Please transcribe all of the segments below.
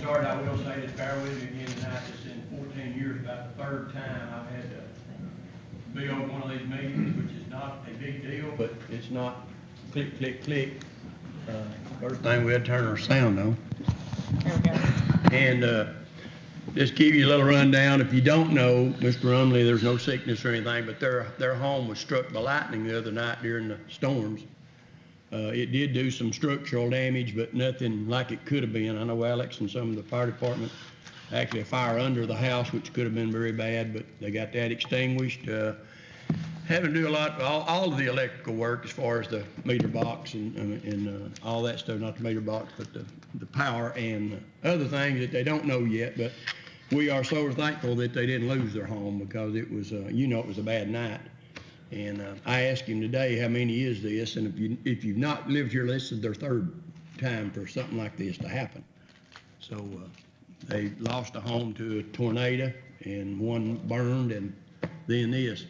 started, I will say this, bear with me again tonight, it's in 14 years, about the third time I've had to be on one of these meetings, which is not a big deal, but it's not click, click, click. First thing, we had to turn our sound on. There we go. And just give you a little rundown. If you don't know, Mr. Rumley, there's no sickness or anything, but their home was struck by lightning the other night during the storms. It did do some structural damage, but nothing like it could have been. I know Alex and some of the fire department, actually a fire under the house, which could have been very bad, but they got that extinguished. Having to do a lot, all of the electrical work as far as the meter box and all that stuff, not the meter box, but the power and other things that they don't know yet. But we are so thankful that they didn't lose their home, because it was, it was a bad night. And I asked him today, how many is this? And if you've not lived here, this is their third time for something like this to happen. So they lost a home to a tornado, and one burned, and then this.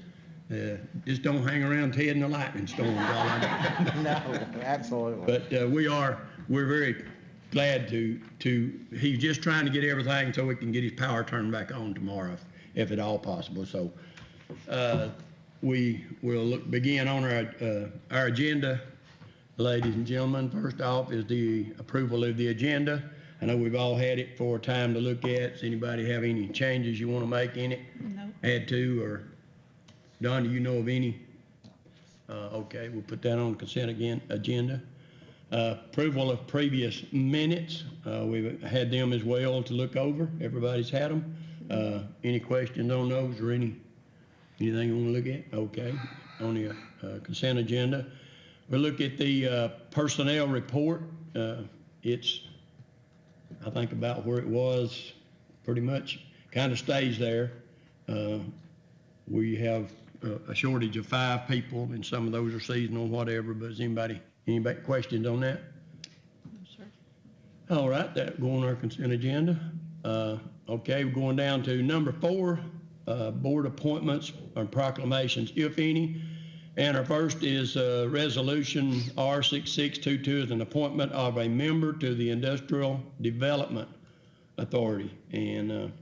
Just don't hang around Ted in the lightning storm. No, absolutely. But we're very glad he's just trying to get everything so we can get his power turned back on tomorrow, if at all possible. So we will begin on our agenda, ladies and gentlemen. First off is the approval of the agenda. I know we've all had it for time to look at. Does anybody have any changes you want to make in it? No. Add to, or Don, do you know of any? Okay, we'll put that on consent agenda. Approval of previous minutes. We've had them as well to look over. Everybody's had them. Any questions on those, or anything you want to look at? Okay, on the consent agenda. We'll look at the personnel report. It's, I think, about where it was, pretty much kind of stays there. We have a shortage of 5 people, and some of those are seasonal, whatever. But is anybody questions on that? No, sir. All right, that go on our consent agenda. Okay, we're going down to number 4, board appointments or proclamations, if any. And our first is resolution R6622, is an appointment of a member to the Industrial Development Authority. And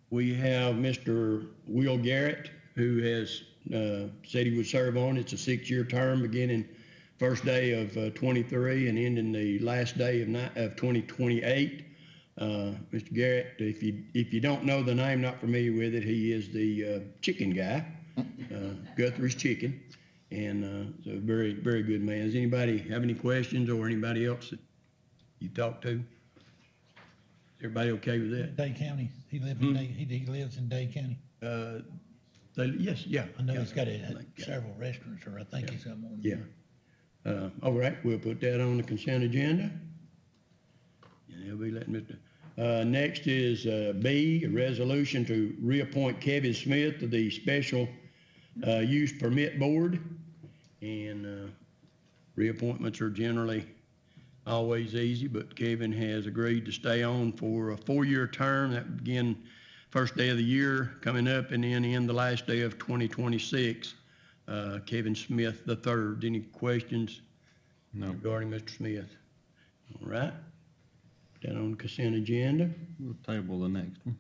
we have Mr. Will Garrett, who has said he would serve on. It's a 6-year term, beginning first day of 23 and ending the last day of 2028. Mr. Garrett, if you don't know the name, not familiar with it, he is the chicken guy, Guthrie's Chicken, and so very, very good man. Does anybody have any questions, or anybody else that you talked to? Everybody okay with that? Dade County. He lives in Dade. He lives in Dade County. Yes, yeah. I know yeah. he's got several restaurants, or I think he's got one. Yeah. All right, we'll put that on the consent agenda. And he'll be letting Mr. Next is B, a resolution to reappoint Kevin Smith to the Special Use Permit Board. And reappointments are generally always easy, but Kevin has agreed to stay on for a 4-year term. That would begin first day of the year coming up, and then end the last day of 2026. Kevin Smith III. Any questions? No. Regarding Mr. Smith? All right. Put that on the consent agenda. We'll table the next one.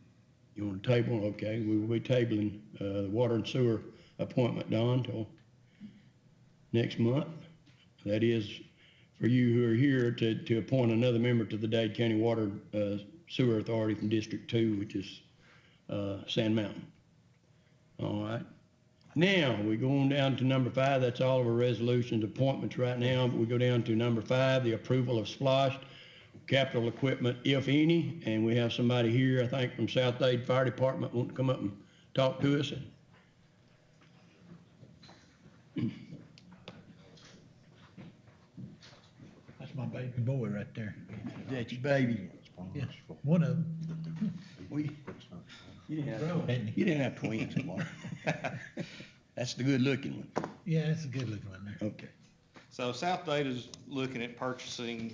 You want to table? Okay. We will be tabling the water and sewer appointment, Don, till next month. That is for you who are here to appoint another member to the Dade County Water Sewer Authority from District 2, which is Sand Mountain. All right. Now, we go on down to number 5. That's all of our resolutions, appointments right now. But we go down to number 5, the approval of splosh capital equipment, if any. And we have somebody here, I think, from South Dade Fire Department wanting to come up and talk to us. That's my baby boy right there. That's your baby. Yes, one of them. You Hadn't he? didn't have twins anymore. That's the good looking one. Yeah, that's a good looking one there. Okay. So South Dade is looking at purchasing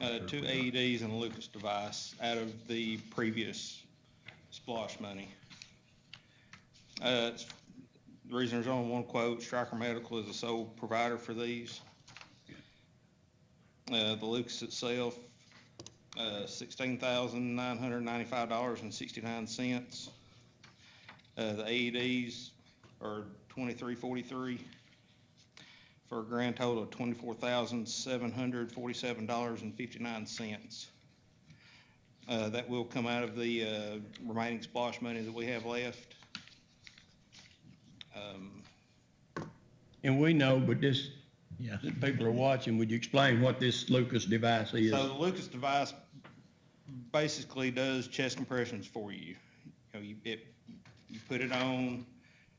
2 AEDs and a Lucas device out of the previous splosh money. The reason there's only one quote, Stryker Medical is the sole provider for these. The Lucas itself $16,995.69. The AEDs are $23.43 for a grand total of $24,747.59. That will come out of the remaining splosh money that we have left. And we know, but this, Yeah. the people are watching, would you explain what this Lucas device is? So the Lucas device basically does chest compressions for you. You know, you put it on,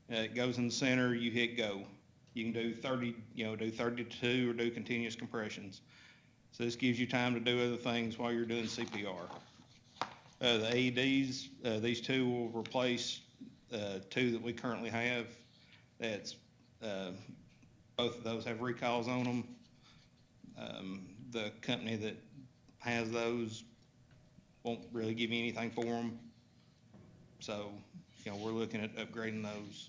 it goes in the center, you hit go. You can do 30, do 32 or do continuous compressions. So this gives you time to do other things while you're doing CPR. The AEDs, these two will replace two that we currently have. That's both of those have recalls on them. The company that has those won't really give you anything for them. So, we're looking at upgrading those.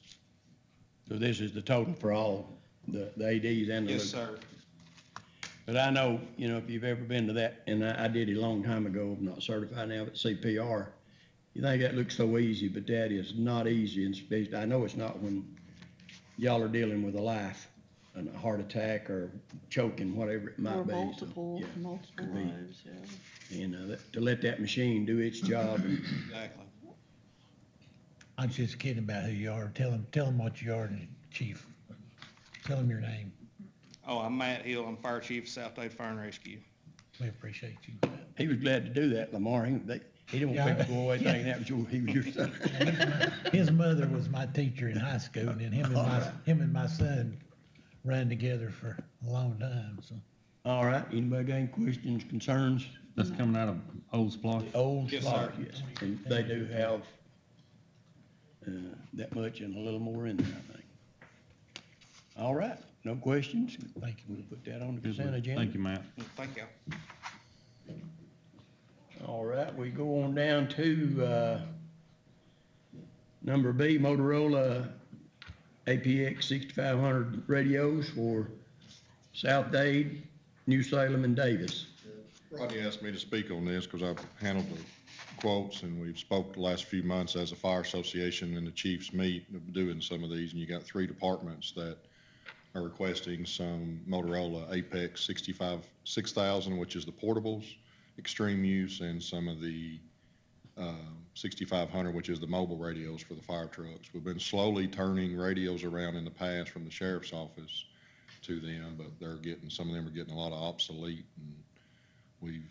So this is the total for all, the ADs and the Yes, Lucas? sir. But I know, if you've ever been to that, and I did it a long time ago, I'm not certified now, but CPR, you think that looks so easy, but that is not easy, and especially, I know it's not when y'all are dealing with a life, and a heart attack or choking, whatever it might Or be. So, multiple yeah, multiple could be. lives, yeah. And to let that machine do its job, Exactly. I'm just kidding about who you are. Tell them what you are, Chief. Tell them your name. Oh, I'm Matt Hill. I'm Fire Chief of South Dade Fire and Rescue. We appreciate you. he was glad to do that, Lamar. He didn't want people to go away thinking that was he was your son. His mother was my teacher in high school, and then him and my son ran together for a long time, so. All right, anybody got any questions, concerns? That's coming out of old splosh. Old Yes, spot, sir. yes, and they do have that much and a little more in there, I think. All right, no questions? Thank you. We'll put that on the consent agenda. Thank you, Matt. Thank you. All right, we go on down to number B, Motorola APX 6500 radios for South Dade, New Salem, and Davis. Rodney asked me to speak on this because I've handled the quotes, and we've spoke the last few months as a fire association and the chiefs meet doing some of these, and you got 3 departments that are requesting some Motorola Apex 6000, which is the portables, extreme use, and some of the 6500, which is the mobile radios for the fire trucks. We've been slowly turning radios around in the past from the sheriff's office to them, but some of them are getting a lot of obsolete, and we've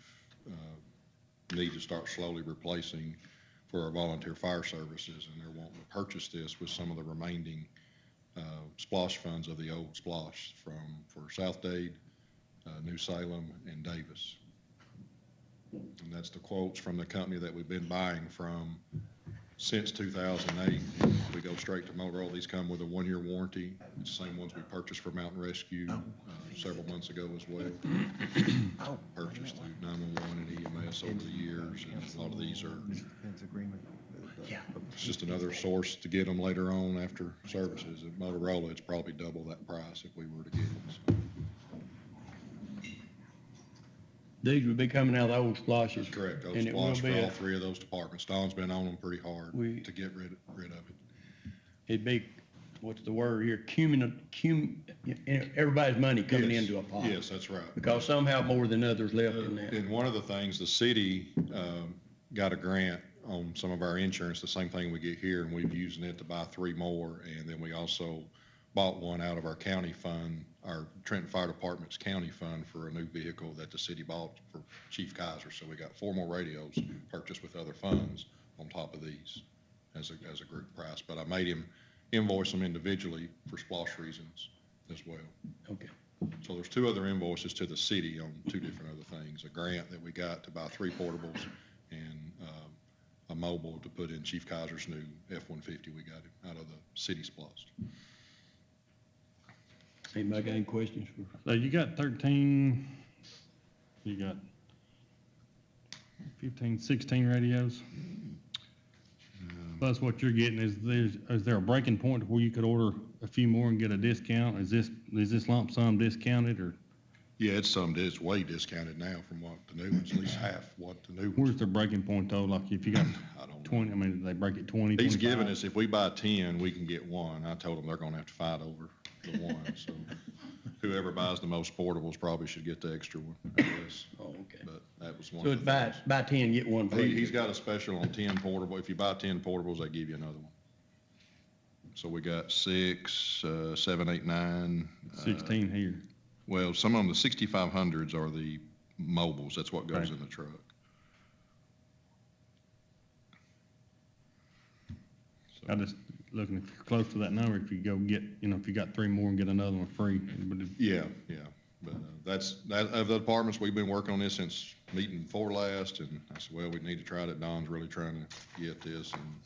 need to start slowly replacing for our volunteer fire services, and they're wanting to purchase this with some of the remaining splosh funds of the old splosh for South Dade, New Salem, and Davis. And that's the quotes from the company that we've been buying from since 2008. We go straight to Motorola. These come with a 1-year warranty. It's the same ones we purchased for Mountain Rescue several months ago as well. Purchased through 911 and EMS over the years, and a lot of these are, it's just another source to get them later on after services. At Motorola, it's probably double that price if we were to get it. So. These would be coming out of the old splashes. Correct. Those And it will splosh be for all a- 3 of those departments. Don's been on them pretty hard We- to get rid of it. It'd be, what's the word here, everybody's money coming Yes. into a pot. Yes, that's right. Because some have more than others left in that. And one of the things, the city got a grant on some of our insurance, the same thing we get here, and we've using it to buy 3 more. And then we also bought one out of our county fund, our Trenton Fire Department's county fund, for a new vehicle that the city bought for Chief Kaiser. So we got 4 more radios purchased with other funds on top of these as a group price. But I made him invoice them individually for splosh reasons as well. Okay. So there's 2 other invoices to the city on 2 different other things. A grant that we got to buy 3 portables, and a mobile to put in Chief Kaiser's new F-150 we got out of the city splosh. Anybody got any questions for? So you got 13, you got 15, 16 radios? Plus what you're getting, is there a breaking point where you could order a few more and get a discount? Is this lump sum discounted, or? Yeah, it's way discounted now from what the new ones, at least half what the new Where's ones. the breaking point though? Like if you got I don't know. 20, I mean, they break it 20, He's 25? giving us, if we buy 10, we can get one. I told them they're gonna have to fight over the one, so whoever buys the most portables probably should get the extra one, I guess. Oh, okay. But that was one So of it's the buy, things. buy 10, get one free. He's got a special on 10 portable. If you buy 10 portables, they give you another one. So we got 6, 7, 8, 9. 16 here. Well, some of them, the 6500s are the mobiles. That's what goes Right. in the truck. So- I just looking, if you're close to that number, if you go get, if you got 3 more and get another one free. But Yeah. But that of the departments, we've been working on this since meeting before last, and I said, well, we need to try that. Don's really trying to get this, and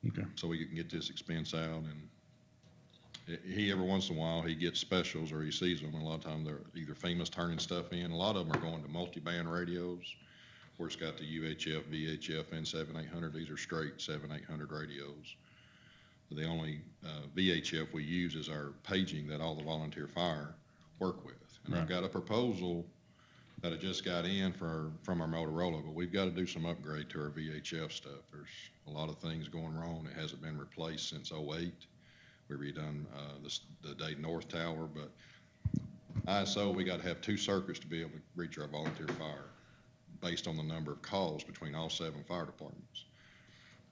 Okay. so we can get this expense out. And he, every once in a while, he gets specials or he sees them. And a lot of times they're either FEMA's turning stuff in. A lot of them are going to multi-band radios, where it's got the UHF, VHF, and 7-800. These are straight 7-800 radios. The only VHF we use is our paging that all the volunteer fire work with. And I've Right. got a proposal that I just got in from our Motorola, but we've got to do some upgrade to our VHF stuff. There's a lot of things going wrong. It hasn't been replaced since '08. We redone the Dade North Tower, but ISO, we got to have 2 circuits to be able to reach our volunteer fire based on the number of calls between all 7 fire departments.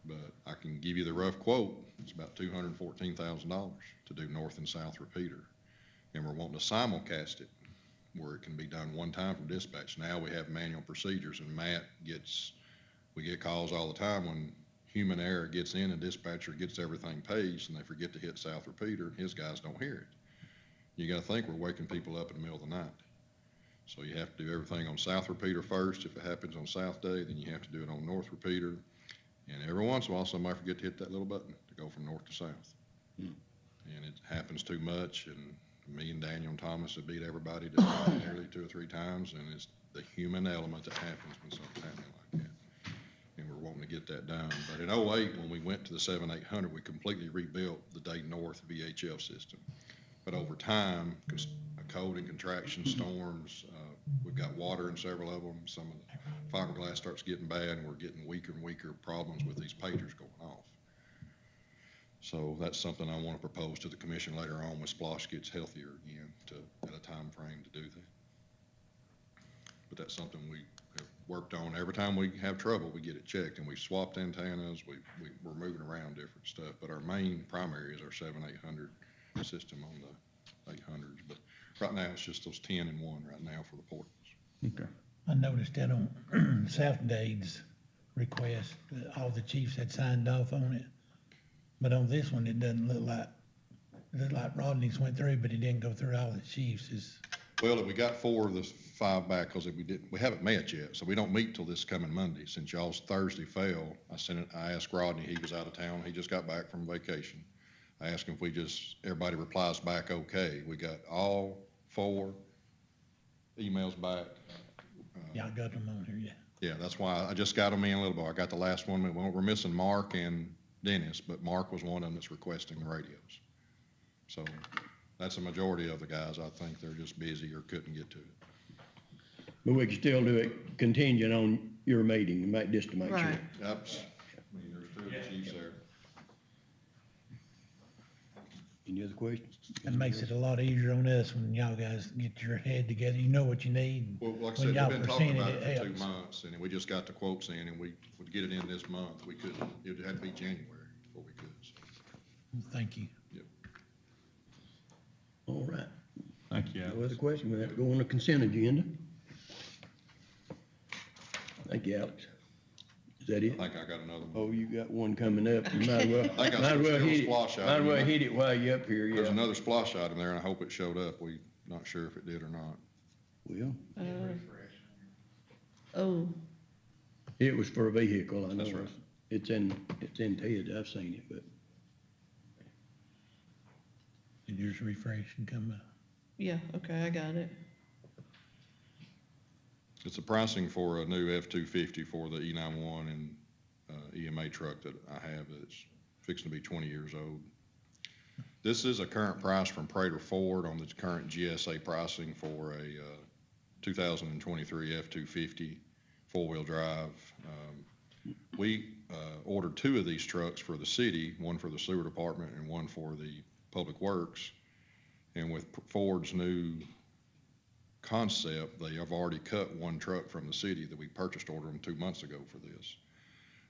But I can give you the rough quote. It's about $214,000 to do north and south repeater. And we're wanting to simulcast it where it can be done one time from dispatch. Now we have manual procedures, and we get calls all the time when human error gets in and dispatcher gets everything paged and they forget to hit south repeater and his guys don't hear it. You got to think we're waking people up in the middle of the night. So you have to do everything on south repeater first. If it happens on south day, then you have to do it on north repeater. And every once in a while, somebody forget to hit that little button to go from north to south. And it happens too much, and me and Daniel and Thomas have beat everybody to nearly 2 or 3 times, and it's the human element that happens when something's happening like that. And we're wanting to get that done. But in '08, when we went to the 7-800, we completely rebuilt the Dade North VHF system. But over time, cold and contraction storms, we've got water in several of them. Some of the fiberglass starts getting bad, and we're getting weaker and weaker problems with these pagers going off. So that's something I want to propose to the commission later on when Splosh gets healthier again at a time frame to do that. But that's something we have worked on. Every time we have trouble, we get it checked, and we swapped antennas. We're moving around different stuff. But our main primary is our 7-800 system on the 800s. But right now, it's just those 10 and 1 right now for the portables. Okay. I noticed that on South Dade's request, all the chiefs had signed off on it. But on this one, it doesn't look like Rodney's went through, but he didn't go through all the chiefs. Well, we got 4 of the 5 back because we haven't met yet, so we don't meet till this coming Monday. Since y'all's Thursday fell, I asked Rodney, he was out of town, he just got back from vacation. I asked him if everybody replies back okay. We got all 4 emails back. Y'all got them on here, yeah. Yeah, that's why I just got them in a little bit. I got the last one. We're missing Mark and Dennis, but Mark was one of them that's requesting the radios. So that's a majority of the guys. I think they're just busy or couldn't get to it. But we can still do it contingent on your meeting, just to make sure. Right. Yep. I mean, there's 2 of the chiefs there. Any other questions? It makes it a lot easier on us when y'all guys get your head together. You know what you need. Well, like I When said, we've y'all been talking present about it, it it for 2 helps. months, and we just got the quotes in, and we would get it in this month. We couldn't, it had to be January before we could. So, Thank you. yep. All right. Thank you, No Alex. other question? We have to go on the consent agenda. Thank you, Alex. Is that it? I think I got another one. Oh, you got one coming up. You might as well, I got might as well some hit it. splash Might as well item. hit it while you're up here, There's yeah. another splash item there, and I hope it showed up. We're not sure if it did or not. Well, Oh, it was for a vehicle, I know. That's right. It's in Ted's, I've seen it, but Did yours refresh and come up? yeah, okay, I got it. It's the pricing for a new F-250 for the E91 and EMA truck that I have that's fixing to be 20 years old. This is a current price from Prater Ford on the current GSA pricing for a 2023 F-250 four-wheel drive. We ordered two of these trucks for the city, one for the sewer department and one for the public works. And with Ford's new concept, they have already cut one truck from the city that we purchased order them 2 months ago for this.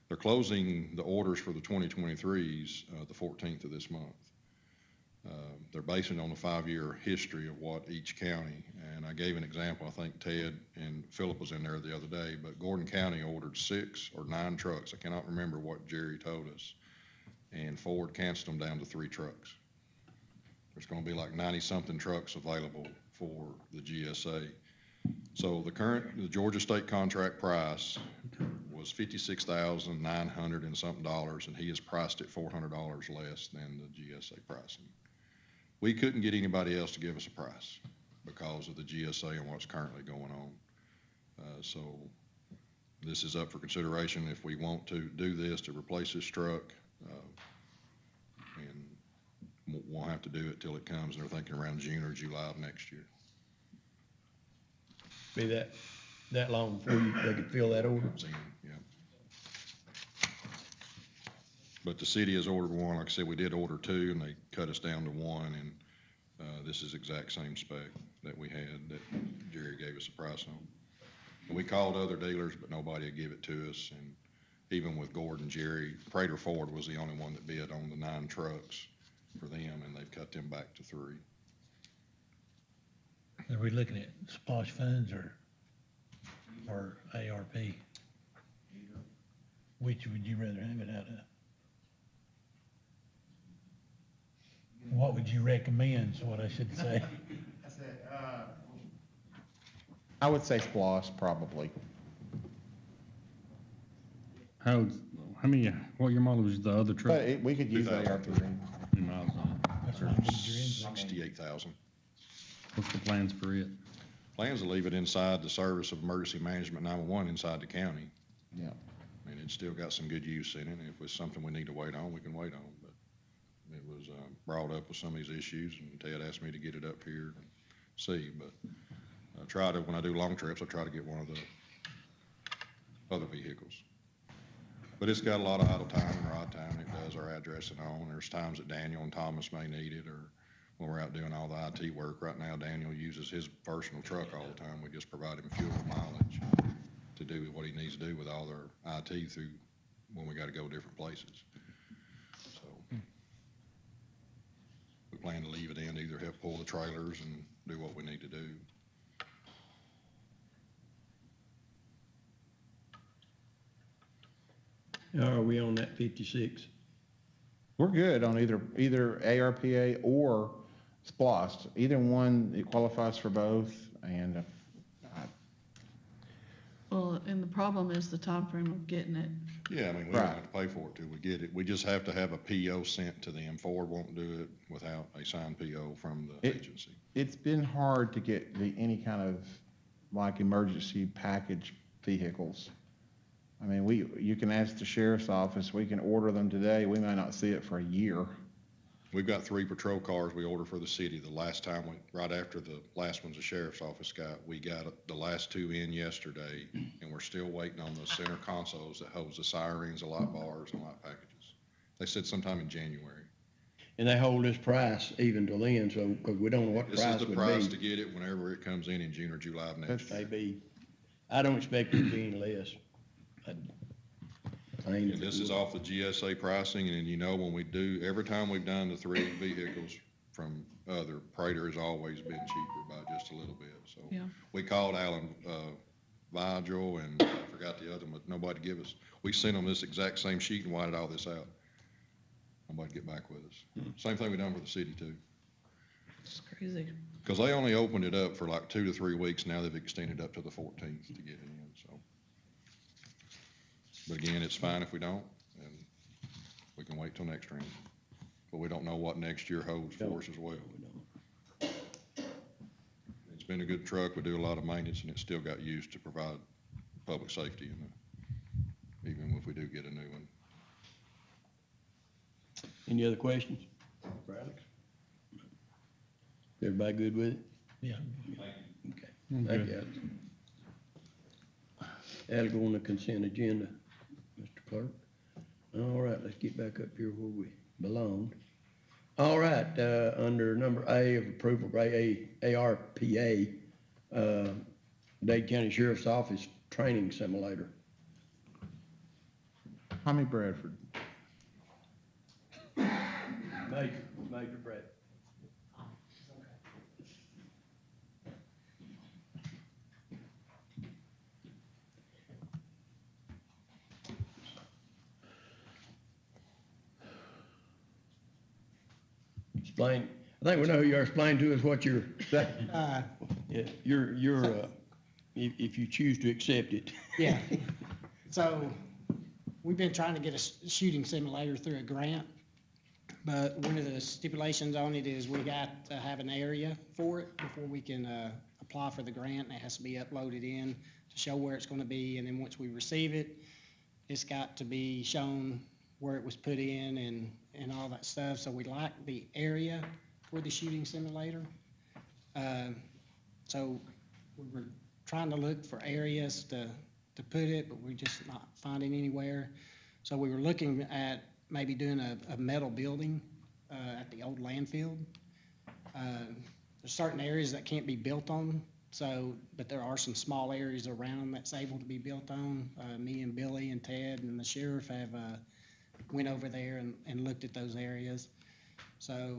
They're closing the orders for the 2023s the 14th of this month. They're basing it on a 5-year history of what each county, and I gave an example, I think Ted and Philip was in there the other day, but Gordon County ordered 6 or 9 trucks. I cannot remember what Jerry told us. And Ford canceled them down to 3 trucks. There's gonna be like 90-something trucks available for the GSA. So the Georgia state contract price was $56,900 and something dollars, and he has priced it $400 less than the GSA pricing. We couldn't get anybody else to give us a price because of the GSA and what's currently going on. So this is up for consideration if we want to do this to replace this truck, and won't have to do it till it comes, and they're thinking around June or July of next year. Be that long before they could fill that order? Yeah. But the city has ordered one. Like I said, we did order 2, and they cut us down to 1, and this is exact same spec that we had that Jerry gave us a price on. And we called other dealers, but nobody would give it to us. And even with Gordon, Jerry, Prater Ford was the only one that bid on the 9 trucks for them, and they've cut them back to 3. Are we looking at SPOS funds or ARP? Which would you rather have it out of? What would you recommend, is what I should say. I would say SPOS probably. What year model was the other truck? But we could use 2003. ARP. How many miles on it? That's what I need your input. 68,000. What's the plans for it? Plans to leave it inside the Service of Emergency Management 911 inside the county. Yeah. And it's still got some good use in it. And if it's something we need to wait on, we can wait on. But it was brought up with some of these issues, and Ted asked me to get it up here and see. But I try to, when I do long trips, I try to get one of the other vehicles. But it's got a lot of idle time and ride time. It does our addressing on. There's times that Daniel and Thomas may need it, or when we're out doing all the IT work. Right now, Daniel uses his personal truck all the time. We just provide him fuel and mileage to do what he needs to do with all their IT through when we got to go different places. So we plan to leave it in, either help pull the trailers and do what we need to do. How are we on that 56? We're good on either ARPA or SPOS. Either one, it qualifies for both, and Well, and the problem is the time frame of getting it. Yeah, I mean, we don't Right. have to pay for it till we get it. We just have to have a PO sent to them. Ford won't do it without a signed PO from the agency. it's been hard to get any kind of like emergency package vehicles. I mean, you can ask the sheriff's office, we can order them today, we may not see it for a year. We've got 3 patrol cars we ordered for the city. The last time, right after the last ones the sheriff's office got, we got the last 2 in yesterday, and we're still waiting on the center consoles that holds the sirens, the light bars, and light packages. They said sometime in January. And they hold this price even till then, so, because we don't know what the This is price the would price to be. get it whenever it comes in June or July of next year. Maybe, I don't expect it to be any less. I mean, And this is off the GSA pricing, and you know, when we do, every time we've done the 3 vehicles from other, Prater has always been cheaper by just a little bit, so. Yeah. We called Alan, Vigil, and I forgot the other one, but nobody give us, we sent them this exact same sheet and whited all this out. Nobody get back with us. Same thing we done for the city too. It's crazy. Because they only opened it up for like 2 to 3 weeks, now they've extended up to the 14th to get it in, so. But again, it's fine if we don't, and we can wait till next round. But we don't know what next year holds for us as well. It's been a good truck, we do a lot of maintenance, and it's still got used to provide public safety, even if we do get a new one. Any other questions for Alex? Everybody good with it? Yeah. Okay. Thank you, Alex. That'll go on the consent agenda, Mr. Clerk. All right, let's get back up here where we belonged. All right, under number A of approval of ARPA, Dade County Sheriff's Office Training Simulator. Tommy Bradford. Major Brett. Explain, I think we know who you are. Explain to us what you're, yeah, if you choose to accept it. Yeah. So we've been trying to get a shooting simulator through a grant, but one of the stipulations on it is we got to have an area for it before we can apply for the grant. It has to be uploaded in to show where it's going to be, and then once we receive it, it's got to be shown where it was put in and all that stuff. So we like the area for the shooting simulator. So we were trying to look for areas to put it, but we're just not finding anywhere. So we were looking at maybe doing a metal building at the old landfill. There's certain areas that can't be built on, but there are some small areas around that's able to be built on. Me and Billy and Ted and the sheriff have went over there and looked at those areas. So,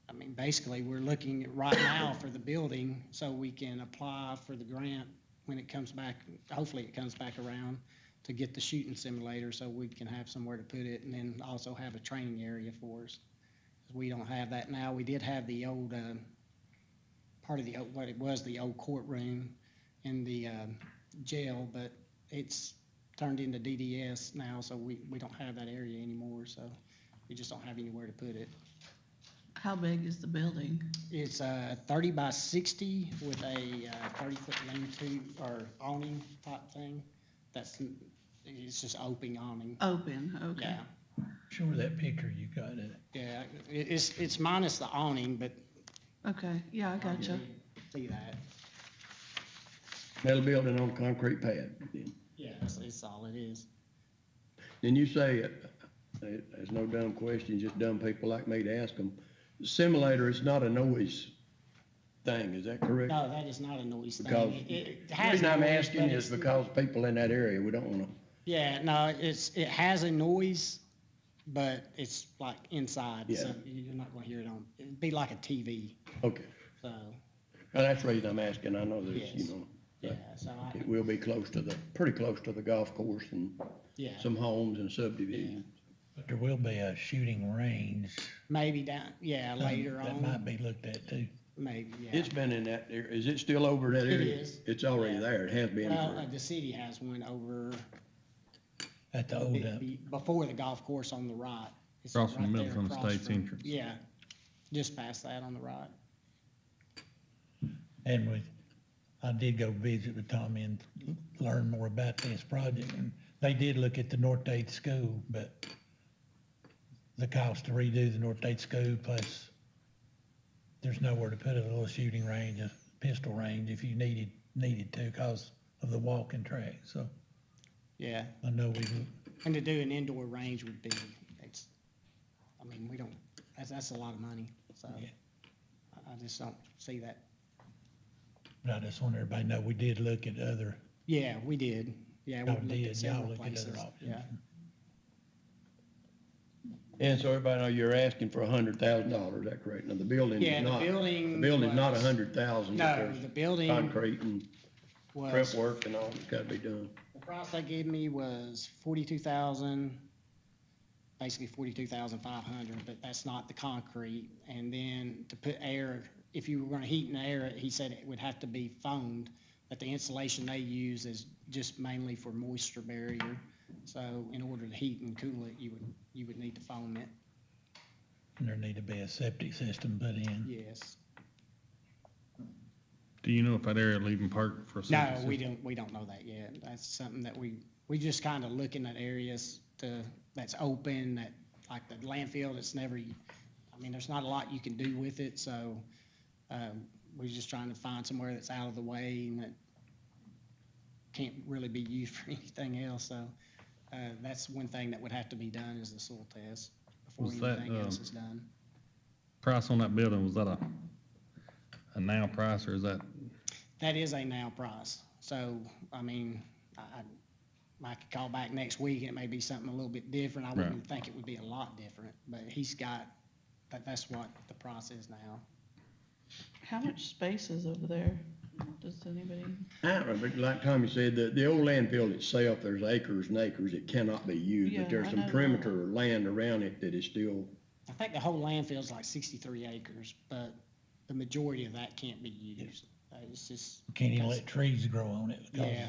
I mean, basically, we're looking at right now for the building so we can apply for the grant when it comes back. Hopefully it comes back around to get the shooting simulator so we can have somewhere to put it, and then also have a training area for us. We don't have that now. We did have the old, part of the, what it was, the old courtroom in the jail, but it's turned into DDS now, so we don't have that area anymore, so we just don't have anywhere to put it. How big is the building? It's 30 by 60 with a 30-foot lean-to or awning type thing. It's just open awning. Open, okay. Yeah, Sure, that picture you got in it. yeah. It's minus the awning, but Okay, yeah, I gotcha. you see that. Metal building on concrete pad. Yeah, that's all it is. Then you say, there's no dumb questions, just dumb people like me to ask them. Simulator is not a noise thing, is that correct? No, that is not a noise Because thing. It the has reason I'm noise, asking but is it's- because people in that area, we don't wanna, Yeah, no, it has a noise, but it's like inside, so Yeah. you're not gonna hear it on, it'd be like a TV, okay. so, Well, that's the reason I'm asking. I know there's, Yes. But yeah, so it will be pretty close to the golf course and yeah, some homes and subdivisions. But there will be a shooting range. maybe down, yeah, later That might on, be looked at too. maybe, yeah. It's been in that area. Is it still over that It area? is. It's already Yeah. there. It has been Well, for, the city has one over, At the old, before the golf course on the right. It's Across from right the there Middle across States from- entrance. Yeah, just past that on the right. and I did go visit with Tommy and learn more about this project. And they did look at the North Dade School, but the cost to redo the North Dade School, plus there's nowhere to put a little shooting range, a pistol range if you needed to because of the walking track. So Yeah, I know and to do an indoor range would be, we don't, that's a lot of money, so Yeah. I just don't see that. but I just want everybody to know we did look at other, Yeah, we did. Yeah, we Y'all looked did, at several y'all looked at other places. options. Yeah, and so everybody know you're asking for $100,000, is that correct? Now, the building yeah, is the not, building. the building's not was- 100,000. No, There's the building concrete and prep was, work and all that's gotta be done. the price they gave me was 42,000, basically 42,500, but that's not the concrete. And then to put air, if you were gonna heat and air it, he said it would have to be foamed, but the insulation they use is just mainly for moisture barrier. So in order to heat and cool it, you would need to foam it, and there need to be a septic system put in. yes. Do you know if that area will even park for a No, second? we don't know that yet. That's something that we just kind of looking at areas that's open, that, like the landfill, that's never, there's not a lot you can do with it, so We're just trying to find somewhere that's out of the way and that can't really be used for anything else, so, that's one thing that would have to be done is the soil test before Was that, anything else is done. Price on that building, was that a now price, or is that, That is a now price, so, I mean, I could call back next week, and it may be something a little bit different, I wouldn't think it would be a lot different, but he's got, that's what the price is now. How much space is over there? Does anybody? I don't know, but like Tommy said, the old landfill itself, there's acres and acres, it cannot be used, Yeah, but there's I some know that. perimeter land around it that is still, I think the whole landfill's like 63 acres, but the majority of that can't be used. It's just. Can't even because- let trees grow on it. because- Yeah,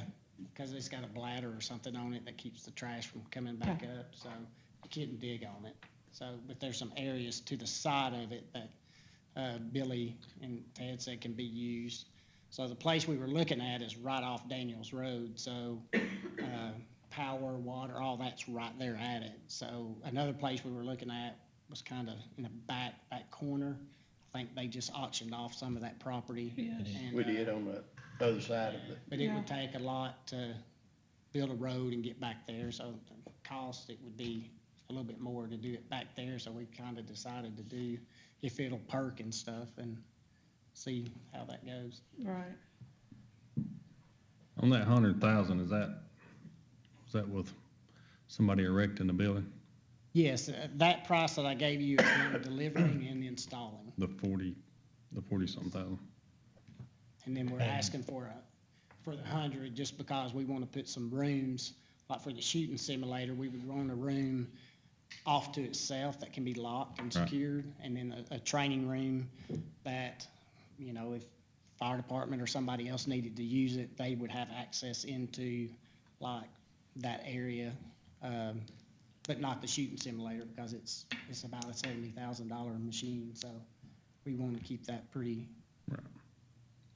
because it's got a bladder or something on it that keeps the trash from coming back up, so you couldn't dig on it. So, but there's some areas to the side of it that, Billy and Ted said can be used. So the place we were looking at is right off Daniels Road, so, power, water, all that's right there at it. So another place we were looking at was kind of in the back corner. I think they just auctioned off some of that property. Yes. and, we did on the other side of it. But it Yeah. would take a lot to build a road and get back there, so the cost, it would be a little bit more to do it back there, so we kind of decided to do, if it'll perk and stuff, and see how that goes. Right. on that 100,000, is that with somebody erecting the building? Yes, that price that I gave you is for delivering and installing, The 40-something thousand? and then we're asking for the 100, just because we want to put some rooms, like for the shooting simulator, we would want a room off to itself that can be locked and Right. secured, and then a training room that, you know, if fire department or somebody else needed to use it, they would have access into like that area, but not the shooting simulator, because it's about a $70,000 machine, so we want to keep that pretty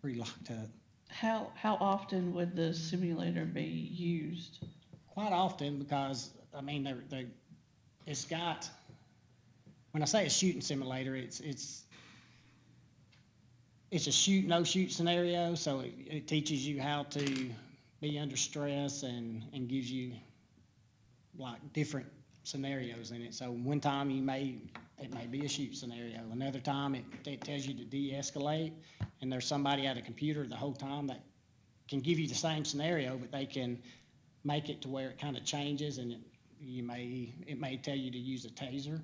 locked up. How often would the simulator be used? Quite often, because, I mean, it's got, when I say a shooting simulator, it's a shoot, no shoot scenario, so it teaches you how to be under stress and gives you like different scenarios in it. So one time it may be a shoot scenario. Another time it tells you to de-escalate, and there's somebody at a computer the whole time that can give you the same scenario, but they can make it to where it kind of changes, and it may tell you to use a taser,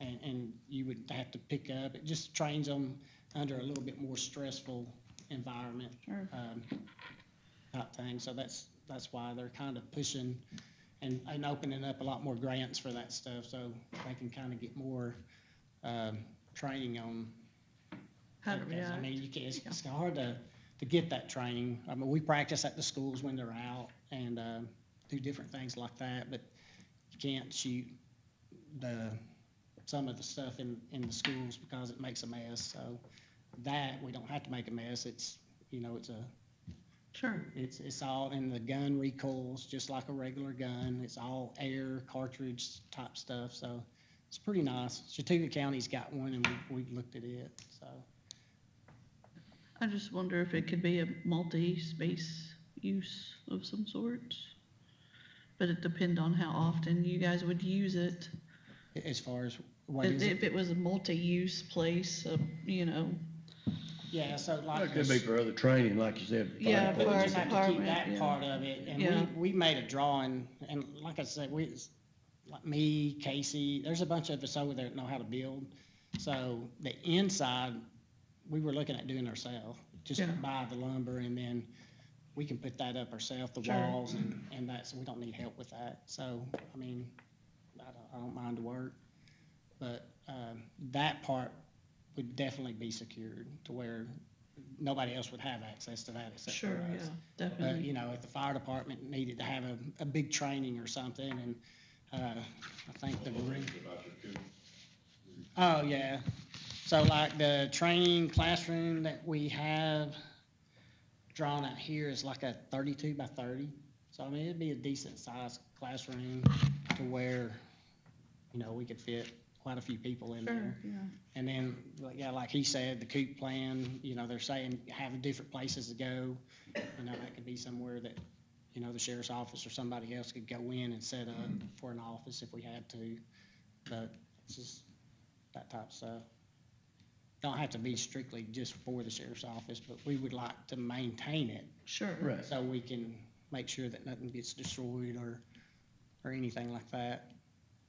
and you would have to pick up. It just trains them under a little bit more stressful environment, Sure. type thing. So that's why they're kind of pushing and opening up a lot more grants for that stuff, so they can kind of get more training on. How to because, I react. mean, it's hard to get that training. I mean, we practice at the schools when they're out and do different things like that, but you can't shoot some of the stuff in the schools because it makes a mess. So that, we don't have to make a mess. It's, you know, Sure. it's all, and the gun recoils just like a regular gun. It's all air, cartridge type stuff, so it's pretty nice. Chattooga County's got one, and we looked at it, so. I just wonder if it could be a multi-space use of some sort. But it depends on how often you guys would use it. As far as, what is If it? it was a multi-use place, you know, Yeah, so It like. could be for other training, like you said. fire Yeah, We department. just have to keep department, that yeah. part of it, and Yeah. we made a drawing, and like I said, like me, Casey, there's a bunch of us over there that know how to build. So the inside, we were looking at doing ourselves, just Yeah. buy the lumber, and then we can put that up ourselves, the Sure. walls and that, so we don't need help with that. So, I mean, I don't mind the work, but, that part would definitely be secured to where nobody else would have access to that except for sure, us. yeah, But, definitely. you know, if the fire department needed to have a big training or something, and, I think the room. Oh, yeah. So like the training classroom that we have drawn out here is like a 32 by 30. So, I mean, it'd be a decent sized classroom to where, you know, we could fit quite a few people in Sure, there. yeah. And then, yeah, like he said, the COOP plan, they're saying have different places to go. That could be somewhere that, the sheriff's office or somebody else could go in and set up for an office if we had to. But it's just that type of stuff. Don't have to be strictly just for the sheriff's office, but we would like to maintain it Sure. Right. so we can make sure that nothing gets destroyed or anything like that.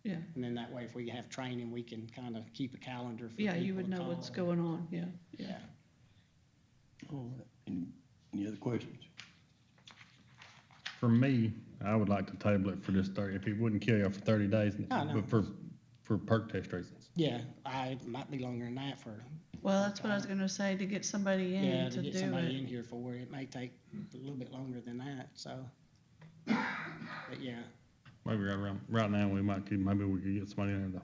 Yeah, And then that way, if we have training, we can kind of keep a calendar for yeah, you people would to know what's call. going on, yeah, yeah. Yeah. All right. Any other questions? For me, I would like to table it for just 30, if it wouldn't kill you for 30 days, I know. but for perk test reasons. Yeah, it might be longer than that for, Well, that's what I was gonna say, to get somebody yeah, in to to get do somebody in it. here for it. It may take a little bit longer than that, so. But yeah, Maybe right now, maybe we could get somebody in there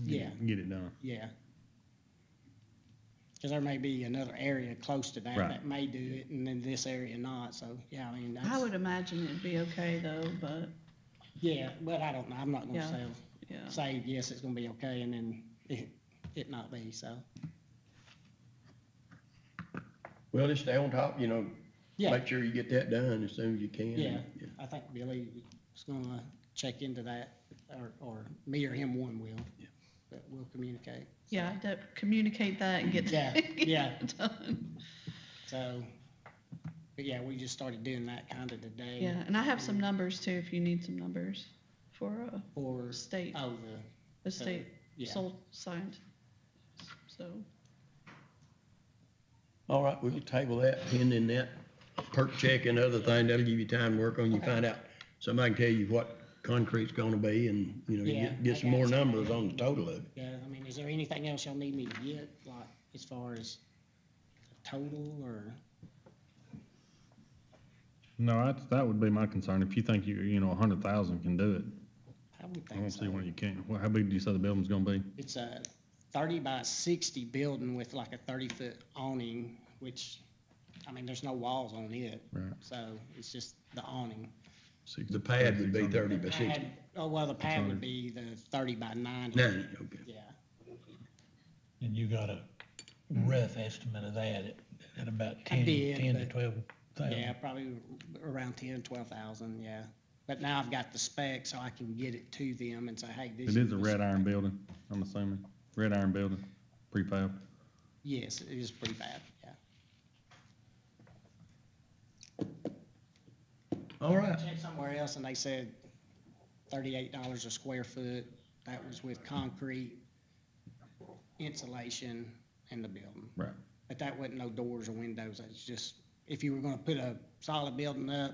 yeah, to get it done. yeah. Because there may be another area close to that Right. that may do it, and then this area not, so, yeah, I mean, I that's, would imagine it'd be okay though, but, yeah, but I don't know, I'm not gonna Yeah. yeah. say, yes, it's gonna be okay, and then it not be, so. Well, just stay on top, Yeah, make sure you get that done as soon as you can. yeah, I think Billy is gonna check into that, or me or him, one will. Yeah. But we'll communicate. Yeah, communicate that and get Yeah, get yeah. it done. So, but yeah, we just started doing that kind of today. Yeah, and I have some numbers too, if you need some numbers for For, state, oh, the state yeah. sole signed. So, All right, we'll table that, pending that perk check and other thing, that'll give you time to work on, you Okay. find out, somebody can tell you what concrete's gonna be, and, you Yeah, get I some got more you. numbers on the total of it. yeah, I mean, is there anything else y'all need me to get, like, as far as total, or? No, that would be my concern. If you think 100,000 can do it, I would I think don't see so. why you can't. How big do you say the building's gonna be? It's a 30 by 60 building with like a 30-foot awning, which, I mean, there's no walls on it. Right. So it's just the awning. The pad would be 30 by 60. Pad- Oh, well, the pad would be the 30 by 90. 90, okay. Yeah, And you got a rough estimate of that at about I 10 did, to but- 12,000. yeah, probably around 10, 12,000, yeah. But now I've got the specs, so I can get it to them and say, hey, this. It is a red iron building, I'm assuming. Red iron building, prefab. Yes, it is pretty bad, yeah. All right, Checked somewhere else and they said $38 a square foot. That was with concrete, insulation, and the building. Right. But that wasn't no doors or windows. It's just, if you were gonna put a solid building up,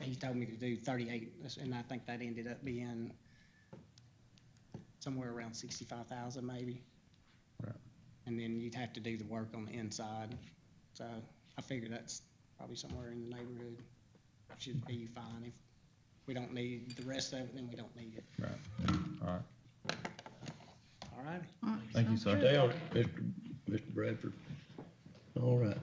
he told me to do 38, and I think that ended up being somewhere around 65,000 maybe. Right. And then you'd have to do the work on the inside. So I figure that's probably somewhere in the neighborhood. Should be fine. If we don't need the rest of it, then we don't need it. Right. All right. All right? all right, Thank you, sounds sir. good. stay on it, Mr. Bradford. All right.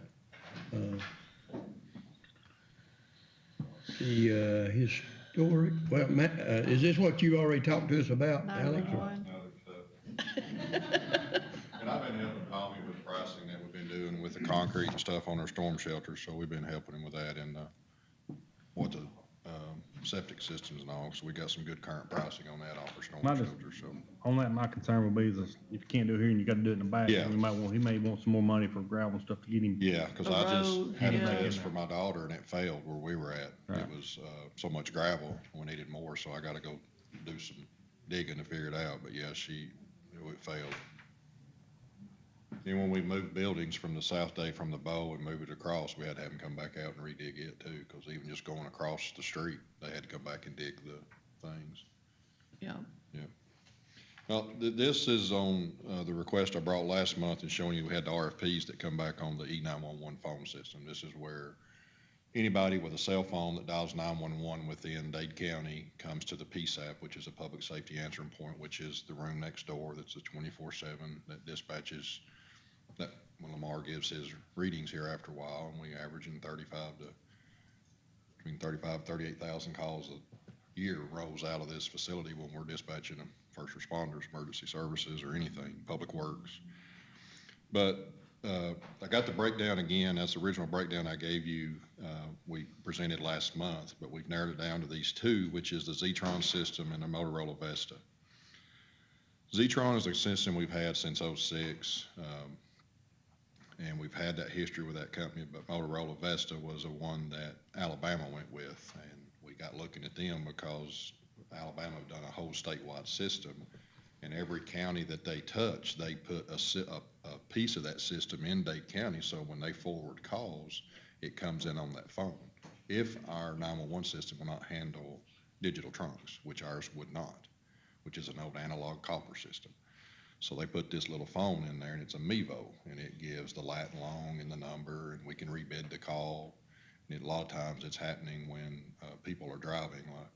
The historic, well, Matt, is this what you already talked to us about, Alex? or- 911. And I've been helping Tommy with pricing that we've been doing with the concrete and stuff on our storm shelters, so we've been helping him with that and, what the, septic systems and all, so we got some good current pricing on that off our storm Might just- shelters, so. On that, my concern would be is if you can't do it here and you gotta do it in the back, Yeah. he may want some more money for gravel and stuff to get him. Yeah, cause The I just road, had a yeah. test for my daughter and it failed where we were at. Right. It was, so much gravel, we needed more, so I gotta go do some digging to figure it out, but yeah, it failed. Then when we moved buildings from the south day from the bow and moved it across, we had to have them come back out and redig it too, cause even just going across the street, they had to come back and dig the things. Yeah, Well, this is on, the request I brought last month and showing you we had the RFPs that come back on the E911 phone system. This is where anybody with a cell phone that dials 911 within Dade County comes to the PSAP, which is a public safety answering point, which is the room next door that's a 24/7 that dispatches, that when Lamar gives his readings here after a while, and we average in between 35,000 38,000 calls a year rolls out of this facility when we're dispatching them, first responders, emergency services, or anything, public works. But I got the breakdown again. That's the original breakdown I gave you. We presented last month, but we've narrowed it down to these two, which is the Zetron system and the Motorola Vesta. Zetron is a system we've had since '06, and we've had that history with that company, but Motorola Vesta was the one that Alabama went with, and we got looking at them because Alabama have done a whole statewide system, and every county that they touch, they put a piece of that system in Dade County, so when they forward calls, it comes in on that phone. If our 911 system will not handle digital trunks, which ours would not, which is an old analog copper system. So they put this little phone in there, and it's a Mevo, and it gives the lat long and the number, and we can rebid the call. And a lot of times it's happening when people are driving. Like,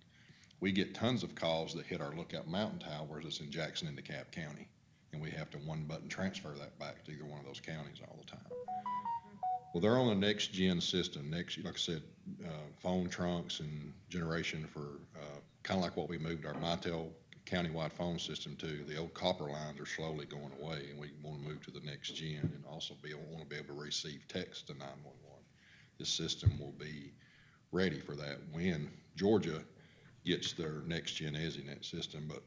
we get tons of calls that hit our Lookout Mountain towers that's in Jackson and DeKalb County, and we have to one button transfer that back to either one of those counties all the time. Well, they're on the next gen system. Next, like I said, phone trunks and generation for kind of like what we moved our Mitel countywide phone system to. The old copper lines are slowly going away, and we want to move to the next gen and also want to be able to receive text to 911. This system will be ready for that when Georgia gets their next gen EZNet system. But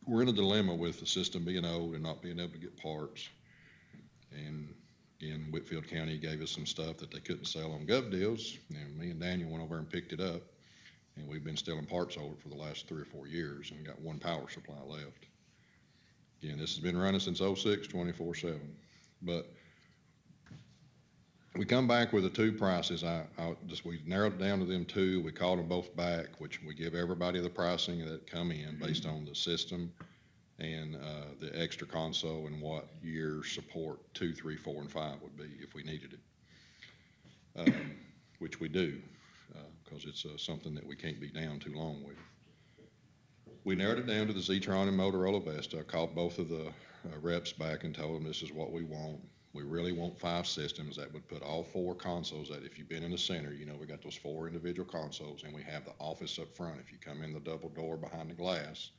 we're in a dilemma with the system being old and not being able to get parts. And again, Whitfield County gave us some stuff that they couldn't sell on gov deals, and me and Daniel went over and picked it up. And we've been stealing parts over it for the last 3 or 4 years and got one power supply left. Again, this has been running since '06, 24/7. But we come back with the two prices. We narrowed it down to them two. We called them both back, which we give everybody the pricing that come in based on the system and the extra console and what year support 2, 3, 4, and 5 would be if we needed it, which we do. Because it's something that we can't be down too long with. We narrowed it down to the Zetron and Motorola Vesta. I called both of the reps back and told them this is what we want. We really want 5 systems that would put all 4 consoles that if you've been in the center, you know we got those 4 individual consoles, and we have the office up front. If you come in the double door behind the glass,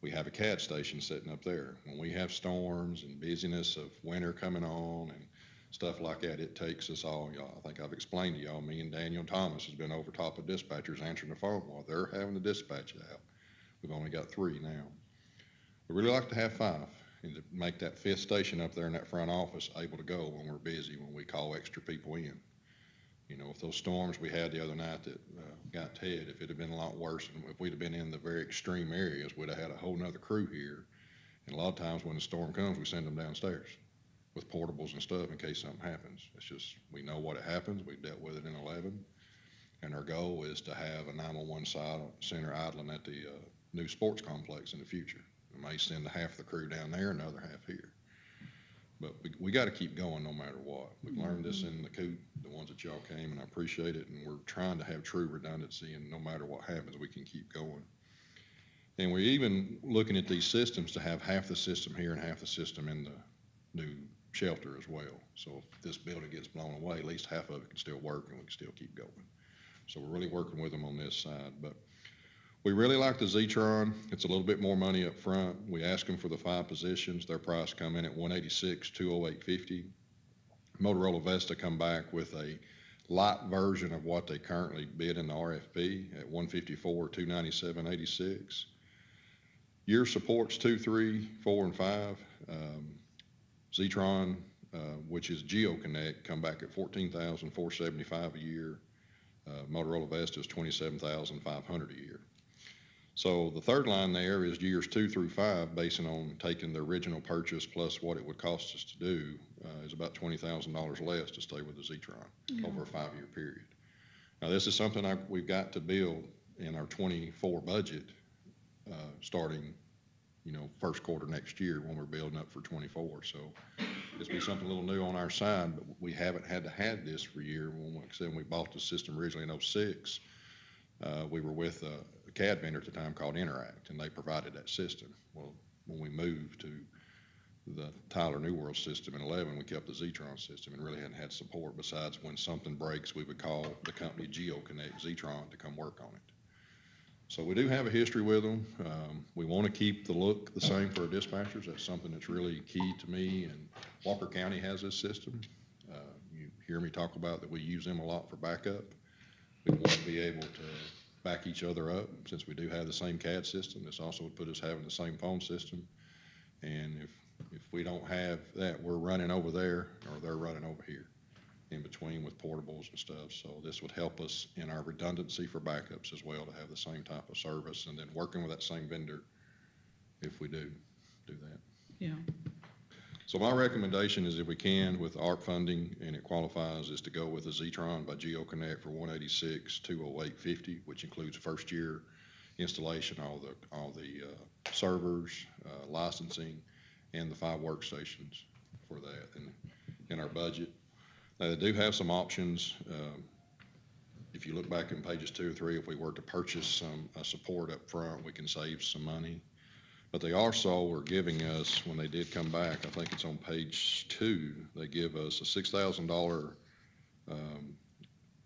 we have a CAD station sitting up there. When we have storms and busyness of winter coming on and stuff like that, it takes us all, y'all. I think I've explained to y'all, me and Daniel Thomas has been over top of dispatchers answering the phone while they're having to dispatch it out. We've only got 3 now. We really like to have 5 and to make that 5th station up there in that front office able to go when we're busy, when we call extra people in. You know, if those storms we had the other night that got Ted, if it had been a lot worse, and if we'd have been in the very extreme areas, we'd have had a whole nother crew here. And a lot of times when the storm comes, we send them downstairs with portables and stuff in case something happens. It's just, we know what it happens. We've dealt with it in 11. And our goal is to have a 911 center idling at the new sports complex in the future. We may send half the crew down there and the other half here. But we got to keep going no matter what. We've learned this in the coop, the ones that y'all came, and I appreciate it. And we're trying to have true redundancy, and no matter what happens, we can keep going. And we're even looking at these systems to have half the system here and half the system in the new shelter as well. So if this building gets blown away, at least half of it can still work and we can still keep going. So we're really working with them on this side. But we really like the Zetron. It's a little bit more money up front. We ask them for the 5 positions. Their price come in at $186, $208.50. Motorola Vesta come back with a light version of what they currently bid in the RFP at $154, $297.86. Year supports 2, 3, 4, and 5. Zetron, which is GeoConnect, come back at $14,475 a year. Motorola Vesta is $27,500 a year. So the third line there is years 2 through 5, basing on taking the original purchase plus what it would cost us to do, is about $20,000 less to stay with the Zetron over a 5-year period. Now this is something we've got to build in our 24 budget, starting first quarter next year when we're building up for 24. So this will be something a little new on our side, but we haven't had to have this for a year. Like I said, when we bought the system originally in '06, we were with a CAD vendor at the time called Interact, and they provided that system. Well, when we moved to the Tyler New World system in 11, we kept the Zetron system and really hadn't had support besides when something breaks, we would call the company GeoConnect Zetron to come work on it. So we do have a history with them. We want to keep the look the same for our dispatchers. That's something that's really key to me, and Walker County has this system. You hear me talk about that we use them a lot for backup. We want to be able to back each other up since we do have the same CAD system. This also would put us having the same phone system. And if we don't have that, we're running over there or they're running over here in between with portables and stuff. So this would help us in our redundancy for backups as well, to have the same type of service, and then working with that same vendor if we do that. Yeah, So my recommendation is, if we can, with ARP funding and it qualifies, is to go with a Zetron by GeoConnect for $186,208.50, which includes first year installation, all the servers, licensing, and the 5 workstations for that in our budget. They do have some options. If you look back in pages 2 or 3, if we were to purchase some support up front, we can save some money. But they also were giving us, when they did come back, I think it's on page 2, they give us a $6,000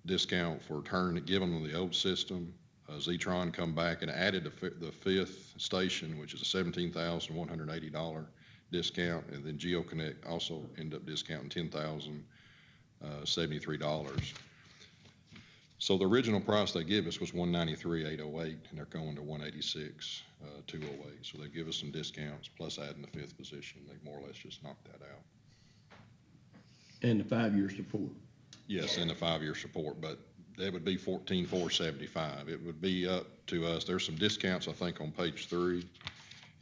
discount for giving them the old system. Zetron come back and added the 5th station, which is a $17,180 discount, and then GeoConnect also ended up discounting $10,073. So the original price they give us was $193,808, and they're going to $186,208. So they give us some discounts plus adding the 5th position. They more or less just knocked that out. And the 5-year support. Yes, and the 5-year support, but that would be $14,475. It would be up to us. There's some discounts, I think, on page 3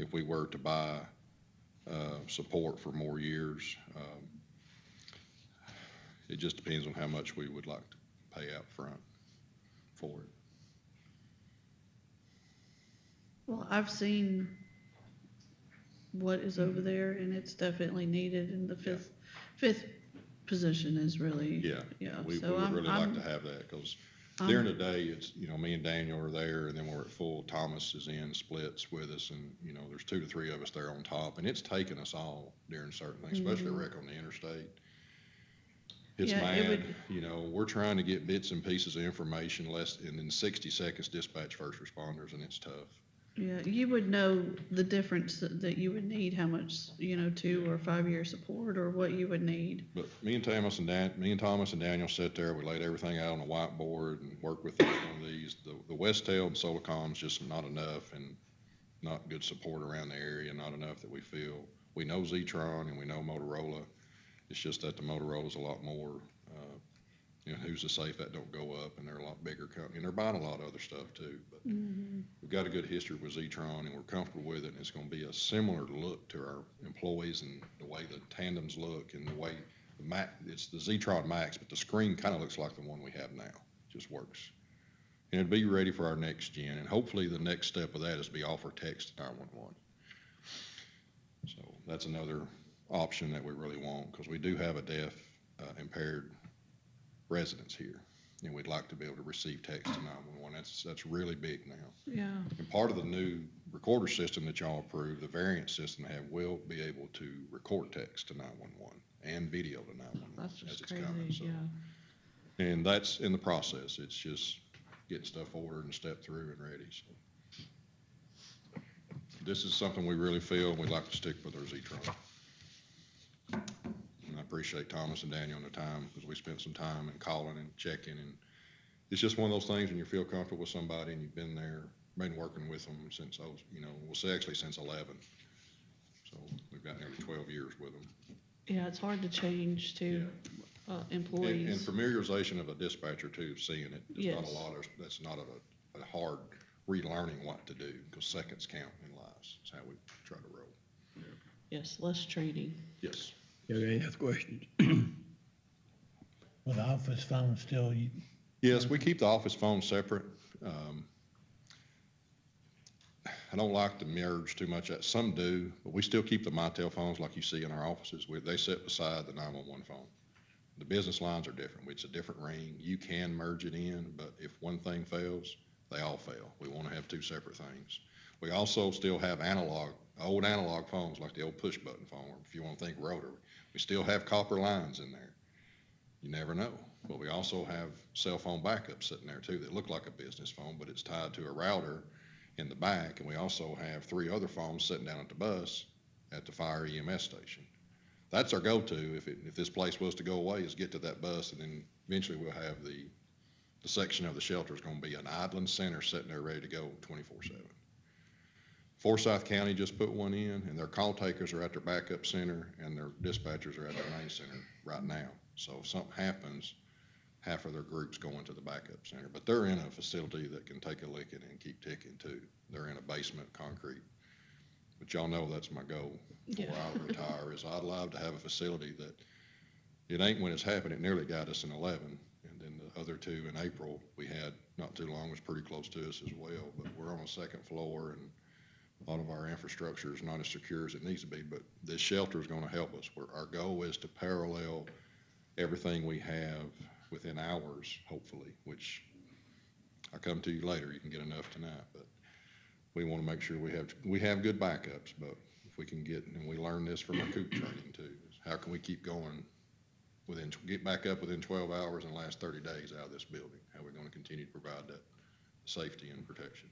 if we were to buy support for more years. It just depends on how much we would like to pay out front for it. well, I've seen what is over there, and it's definitely needed, and the fifth position is really, We so would really I'm like to have that, because during the day, it's, me and Daniel are there, and then we're at full. Thomas is in, splits with us, and, there's 2 to 3 of us there on top, and it's taken us all during certain things, especially a wreck on the interstate. It's Yeah, it mad, would- we're trying to get bits and pieces of information and in 60 seconds dispatch first responders, and it's tough. Yeah, you would know the difference that you would need, how much, 2 or 5-year support, or what you would need. But me and Thomas and Daniel sat there, we laid everything out on a whiteboard and worked with each one of these. The Westel and Solacom's just not enough, and not good support around the area, not enough that we feel. We know Zetron and we know Motorola. It's just that the Motorola's a lot more, who's to say if that don't go up, and they're a lot bigger company, and they're buying a lot of other stuff too. But we've got a good history with Zetron, and we're comfortable with it, and it's gonna be a similar look to our employees, and the way the tandems look, and the way it's the Zetron Max, but the screen kind of looks like the one we have now. Just works. And it'd be ready for our next gen, and hopefully the next step of that is to be offer text to 911. So that's another option that we really want, because we do have a deaf, impaired residents here, and we'd like to be able to receive text to 911. That's really big now. Yeah, And part of the new recorder system that y'all approved, the variant system they have, will be able to record text to 911 and video to 911 that's as just it's coming. crazy, So, yeah. and that's in the process. It's just getting stuff ordered and stepped through and ready. So this is something we really feel, and we'd like to stick with our Zetron. And I appreciate Thomas and Daniel and the time, because we spent some time and calling and checking, and it's just one of those things when you feel comfortable with somebody and you've been there, been working with them since we'll say actually since 11. So we've got nearly 12 years with them. Yeah, it's hard to change to employees. And familiarization of a dispatcher too, seeing it. There's not Yes. a lot of, that's not a hard relearning what to do, because seconds count in lives. That's how we try to roll. Yes, less training. Yes. You have any other questions? With the office phone still, Yes, we keep the office phone separate. I don't like to merge too much. Some do, but we still keep the Mitel phones like you see in our offices. They sit beside the 911 phone. The business lines are different. It's a different ring. You can merge it in, but if one thing fails, they all fail. We want to have 2 separate things. We also still have old analog phones, like the old push button phone, or if you want to think rotary. We still have copper lines in there. You never know. But we also have cell phone backups sitting there too that look like a business phone, but it's tied to a router in the back. And we also have 3 other phones sitting down at the bus at the fire EMS station. That's our go-to if this place was to go away, is get to that bus, and then eventually we'll have the section of the shelter is going to be an idling center sitting there ready to go 24/7. Forsyth County just put one in, and their call takers are at their backup center, and their dispatchers are at their main center right now. So if something happens, half of their group's going to the backup center. But they're in a facility that can take a licking and keep ticking too. They're in a basement, concrete. But y'all know that's my goal before I retire, is I'd love to have a facility that, it ain't when it's happened, it nearly got us in 11. And then the other 2 in April, we had not too long, was pretty close to us as well. But we're on the 2nd floor, and a lot of our infrastructure is not as secure as it needs to be, but this shelter is going to help us. Our goal is to parallel everything we have within hours, hopefully, which I'll come to you later. You can get enough tonight, but we want to make sure we have good backups. But if we can get, and we learn this from our COOP training too, is how can we keep going get back up within 12 hours and last 30 days out of this building? How are we going to continue to provide that safety and protection?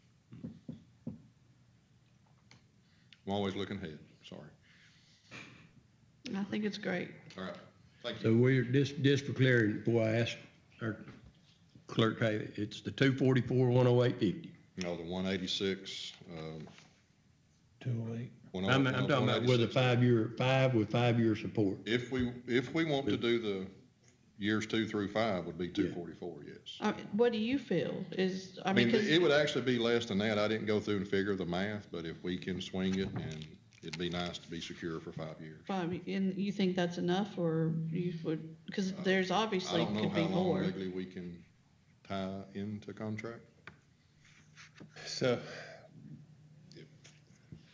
I'm always looking ahead, sorry. I think it's great. All right, thank So you. we're, just for clarity, before I ask our clerk, hey, it's the 244, 108.50. No, the 186, 208. I'm talking about with a 5-year support. If we want to do the years 2 through 5 would be 244, yes. What do you feel is, I mean, it would actually be less than that. I didn't go through and figure the math, but if we can swing it, and it'd be nice to be secure for 5 years. and you think that's enough, or you would, because there's obviously I don't know could be how long more. legally we can tie into contract. So,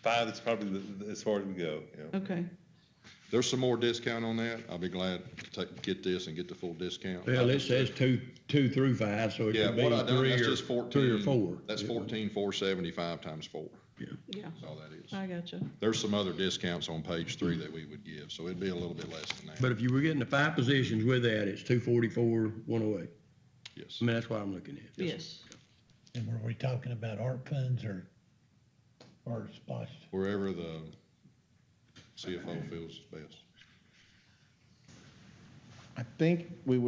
5 is probably as far as we go, you know. Okay, There's some more discount on that. I'll be glad to get this and get the full discount. Well, it says 2 through 5, so it Yeah, could be what I done, 3 that's or just 14. 3 or 4. That's 14,475 times 4. yeah, That's all that is. I gotcha. There's some other discounts on page 3 that we would give, so it'd be a little bit less than that. But if you were getting the 5 positions with that, it's 244, 108. Yes. I mean, that's what I'm looking at. Yes. And were we talking about ARP funds or SPOS? Wherever the CFO feels is best. I think we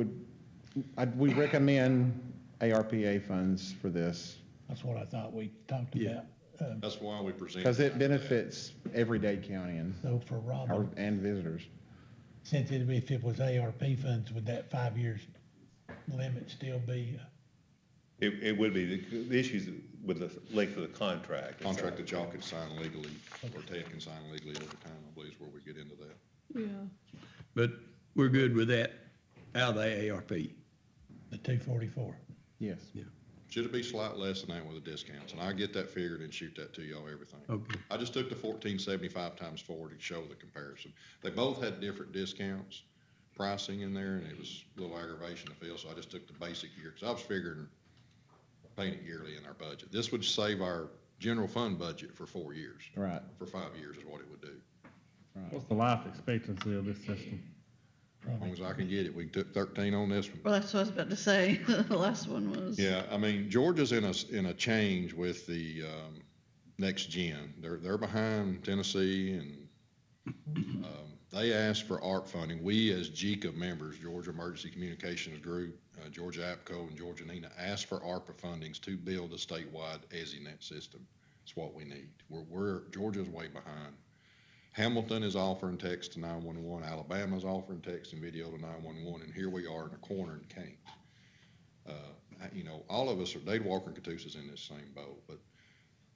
recommend ARPA funds for this, That's what I thought we talked Yeah. about. That's why we present. because it benefits everyday countyans So for Robin, and visitors. since if it was ARP funds, would that 5 years limit still be? It would be, the issues with the length of the contract. Contract that y'all can sign legally, or Ted can sign legally over time, I believe is where we get into that. Yeah. But we're good with that out of the ARP. The 244. Yes. Should it be slightly less than that with the discounts? And I get that figured and shoot that to y'all, everything. Okay. I just took the 1475 times 4 to show the comparison. They both had different discounts, pricing in there, and it was a little aggravation to feel, so I just took the basic year, because I was figuring paying it yearly in our budget. This would save our general fund budget for 4 years. Right. For 5 years is what it would do. What's the life expectancy of this system? As long as I can get it. We took 13 on this one. Well, that's what I was about to say. The last one was. Yeah, I mean, Georgia's in a change with the next gen. They're behind Tennessee, and they asked for ARP funding. We, as GECA members, Georgia Emergency Communications Group, Georgia APCO, and Georgia NENA, asked for ARPA fundings to build a statewide EZNet system. It's what we need. Georgia's way behind. Hamilton is offering text to 911. Alabama's offering text and video to 911, and here we are in a corner and can't. All of us Dade, Walker, and Catoosa's in this same boat, but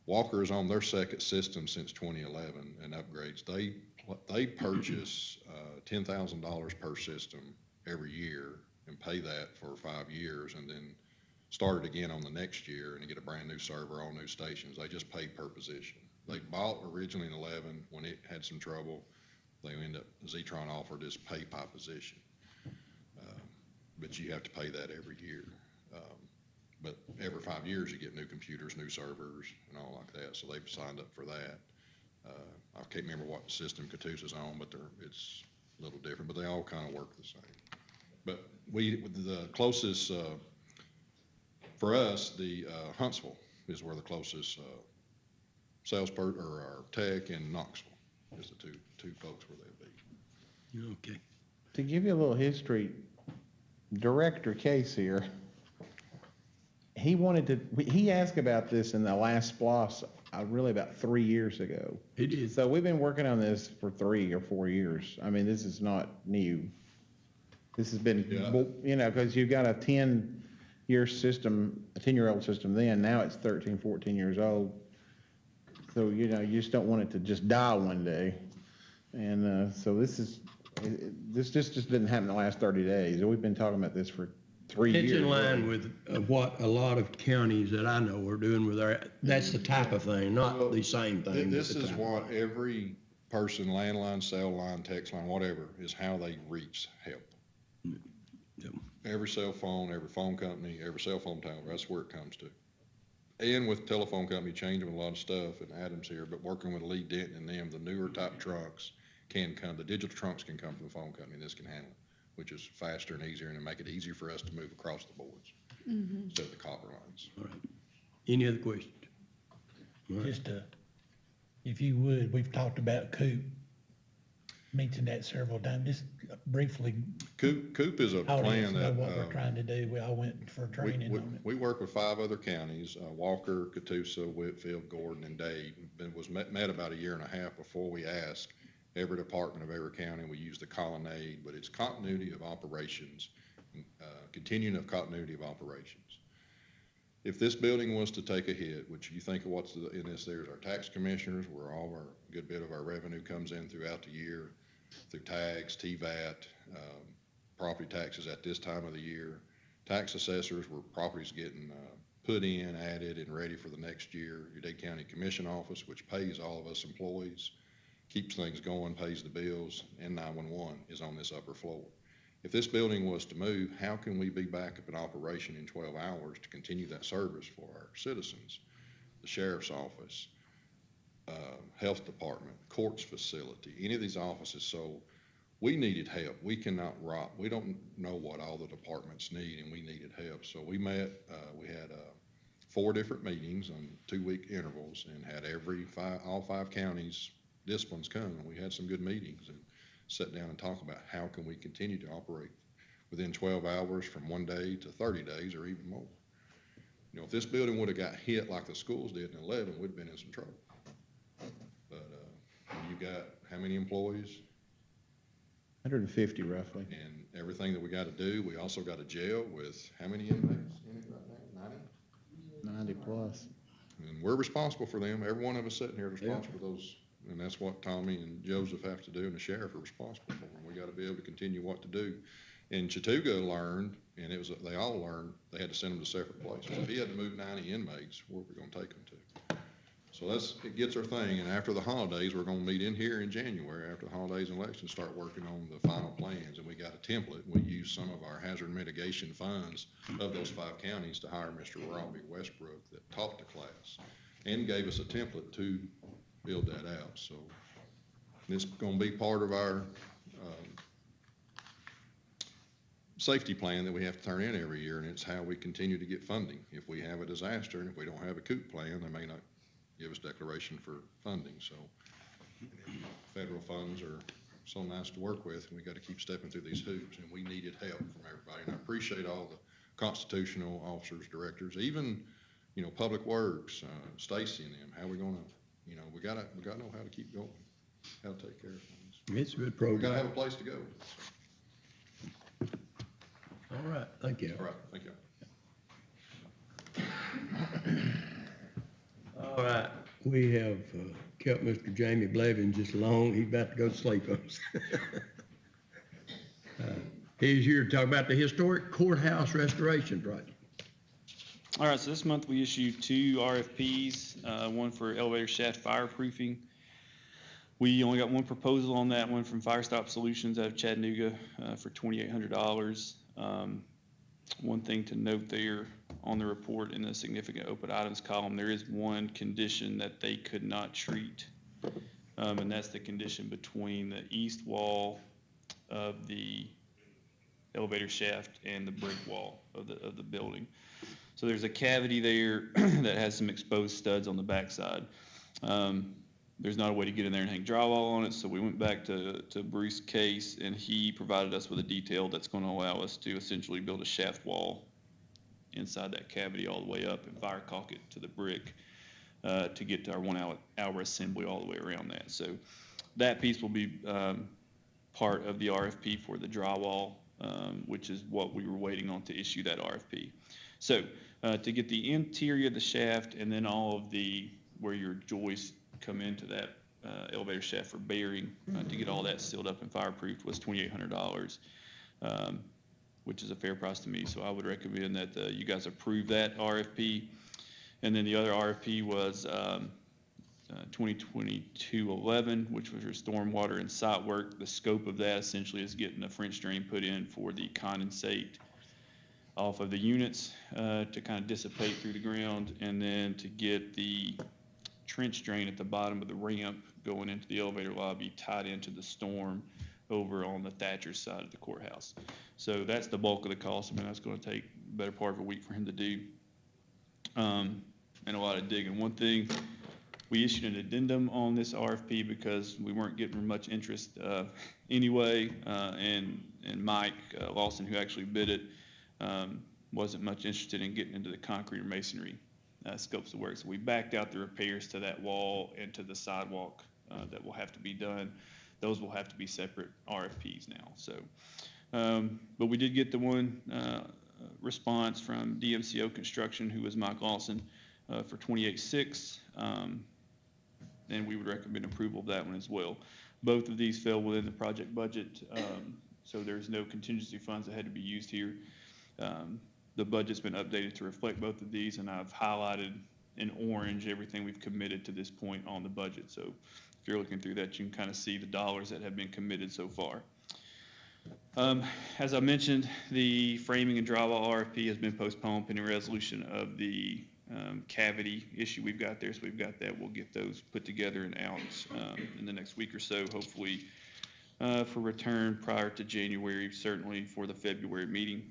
Walker is on their second system since 2011 and upgrades. They purchase $10,000 per system every year and pay that for 5 years, and then start it again on the next year and get a brand new server, all new stations. They just pay per position. They bought originally in 11 when it had some trouble. Zetron offered this pay by position. But you have to pay that every year. But every 5 years you get new computers, new servers, and all like that. So they've signed up for that. I can't remember what system Catoosa's on, but it's a little different, but they all kind of work the same. But the closest, for us, the Huntsville is where the closest or our tech, and Knoxville is the two folks where they'd be. Okay. To give you a little history, Director Case here, he asked about this in the last SPOS, really about 3 years ago. It is. So we've been working on this for 3 or 4 years. I mean, this is not new. This has been, Yeah. because you've got a 10-year system, a 10-year-old system then, now it's 13, 14 years old. So, you just don't want it to just die one day. And so this just didn't happen in the last 30 days. We've been talking about this for 3 years. It's in line with what a lot of counties that I know are doing with that's the type of thing, not the same thing. This is what every person, landline, cell line, text line, whatever, is how they reach help. Yep. Every cell phone, every phone company, every cell phone tower, that's where it comes to. And with telephone company changing a lot of stuff, and Adam's here, but working with Lee Denton and them, the newer type trunks can come, the digital trunks can come from the phone company, and this can handle it, which is faster and easier, and make it easier for us to move across the boards instead of the copper lines. All right. Any other questions? All right. Just if you would, we've talked about COOP, mentioned that several times, just briefly. COOP is a Audience plan know that. what we're trying to do. We all went for training on it. We work with 5 other counties, Walker, Catoosa, Whitfield, Gordon, and Dade. It was met about a year and a half before we asked every department of every county. We use the colonnade, but it's continuity of operations, continuing of continuity of operations. If this building was to take a hit, which you think of what's in this, there's our tax commissioners, where good bit of our revenue comes in throughout the year, through tags, TVAT, property taxes at this time of the year, tax assessors where property's getting put in, added, and ready for the next year, your Dade County Commission Office, which pays all of us employees, keeps things going, pays the bills, and 911 is on this upper floor. If this building was to move, how can we be back up in operation in 12 hours to continue that service for our citizens? The sheriff's office, health department, courts facility, any of these offices. So we needed help. We cannot rock. We don't know what all the departments need, and we needed help. So we met, we had 4 different meetings on 2-week intervals, and had all 5 counties disciplines come, and we had some good meetings and sit down and talk about how can we continue to operate within 12 hours from 1 day to 30 days or even more. If this building would have got hit like the schools did in 11, we'd have been in some trouble. But you got how many employees? 150 roughly. And everything that we got to do. We also got a jail with how many inmates in it right now? 90? 90 plus. And we're responsible for them. Every one of us sitting here is responsible for those. And that's what Tommy and Joseph have to do, and the sheriff are responsible for them. We got to be able to continue what to do. And Chattooga learned, and they all learned, they had to send them to separate places. If he had to move 90 inmates, where were we going to take them to? So it gets our thing. And after the holidays, we're going to meet in here in January, after the holidays and elections, start working on the final plans. And we got a template. We used some of our hazard mitigation funds of those 5 counties to hire Mr. Robbie Westbrook that taught the class and gave us a template to build that out. So it's going to be part of our safety plan that we have to turn in every year, and it's how we continue to get funding. If we have a disaster and if we don't have a COOP plan, they may not give us declaration for funding. So federal funds are so nice to work with, and we got to keep stepping through these hoops, and we needed help from everybody. And I appreciate all the constitutional officers, directors, even Public Works, Stacy and them. How are we going to we gotta know how to keep going, how to take care of things. It's a good We program. gotta have a place to go. All right, thank you. All right, thank you. All right, we have kept Mr. Jamie Blevins just long. He's about to go to sleep on us. He's here to talk about the historic courthouse restoration project. All right, so this month we issued 2 RFPs, one for elevator shaft fireproofing. We only got 1 proposal on that one from Fire Stop Solutions out of Chattanooga for $2,800. One thing to note there on the report in the significant open items column, there is 1 condition that they could not treat, and that's the condition between the east wall of the elevator shaft and the brick wall of the building. So there's a cavity there that has some exposed studs on the backside. There's not a way to get in there and hang drywall on it, so we went back to Bruce Case, and he provided us with a detail that's going to allow us to essentially build a shaft wall inside that cavity all the way up and fire caulk it to the brick to get to our 1 hour assembly all the way around that. So that piece will be part of the RFP for the drywall, which is what we were waiting on to issue that RFP. So to get the interior of the shaft and then all of the, where your joists come into that elevator shaft for bearing, to get all that sealed up and fireproofed was $2,800, which is a fair price to me. So I would recommend that you guys approve that RFP. And then the other RFP was 2022-11, which was your stormwater and site work. The scope of that essentially is getting a French drain put in for the condensate off of the units to kind of dissipate through the ground, and then to get the trench drain at the bottom of the ramp going into the elevator lobby tied into the storm over on the Thatcher side of the courthouse. So that's the bulk of the cost. I mean, that's going to take the better part of a week for him to do, and a lot of digging. One thing, we issued an addendum on this RFP because we weren't getting much interest anyway, and Mike Lawson, who actually bid it, wasn't much interested in getting into the concrete or masonry scopes of work. So we backed out the repairs to that wall and to the sidewalk that will have to be done. Those will have to be separate RFPs now. So, but we did get the one response from DMCO Construction, who was Mike Lawson, for 28.6, and we would recommend approval of that one as well. Both of these fell within the project budget, so there's no contingency funds that had to be used here. The budget's been updated to reflect both of these, and I've highlighted in orange everything we've committed to this point on the budget. So if you're looking through that, you can kind of see the dollars that have been committed so far. As I mentioned, the framing and drywall RFP has been postponed pending resolution of the cavity issue we've got there. So we've got that. We'll get those put together and out in the next week or so, hopefully for return prior to January, certainly for the February meeting.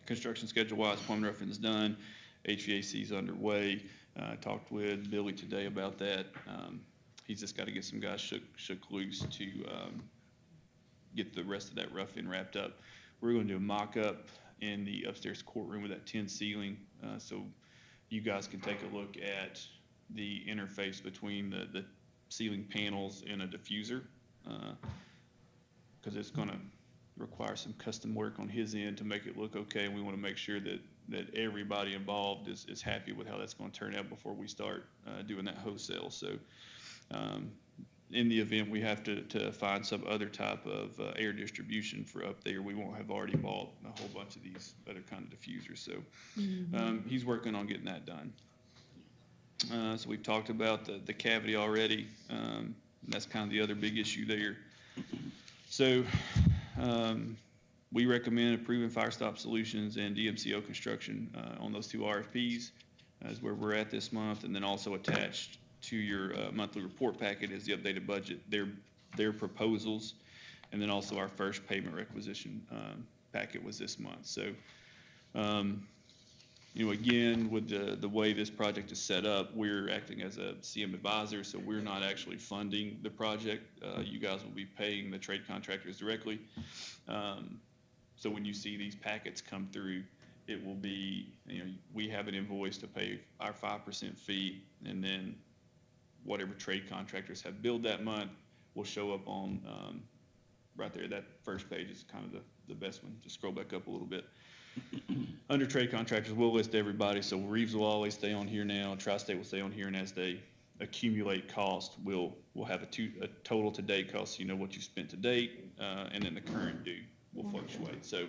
Construction schedule-wise, plumbing rough-in is done, HVAC is underway. I talked with Billy today about that. He's just got to get some guys shook loose to get the rest of that rough-in wrapped up. We're going to do a mock-up in the upstairs courtroom with that tin ceiling, so you guys can take a look at the interface between the ceiling panels and a diffuser, because it's going to require some custom work on his end to make it look okay, and we want to make sure that everybody involved is happy with how that's going to turn out before we start doing that wholesale. So in the event we have to find some other type of air distribution for up there, we won't have already bought a whole bunch of these other kind of diffusers. So he's working on getting that done. So we've talked about the cavity already. That's kind of the other big issue there. So we recommend approving Fire Stop Solutions and DMCO Construction on those two RFPs as where we're at this month, and then also attached to your monthly report packet is the updated budget, their proposals, and then also our first payment requisition packet was this month. So, you know, again, with the way this project is set up, we're acting as a CM advisor, so we're not actually funding the project. You guys will be paying the trade contractors directly. So when you see these packets come through, it will be, you know, we have an invoice to pay our 5% fee, and then whatever trade contractors have billed that month will show up on right there. That first page is kind of the best one. Just scroll back up a little bit. Under trade contractors, we'll list everybody. So Reeves will always stay on here now. Tri-State will stay on here, and as they accumulate cost, we'll have a total to date cost. So you know what you spent to date, and then the current due will fluctuate. So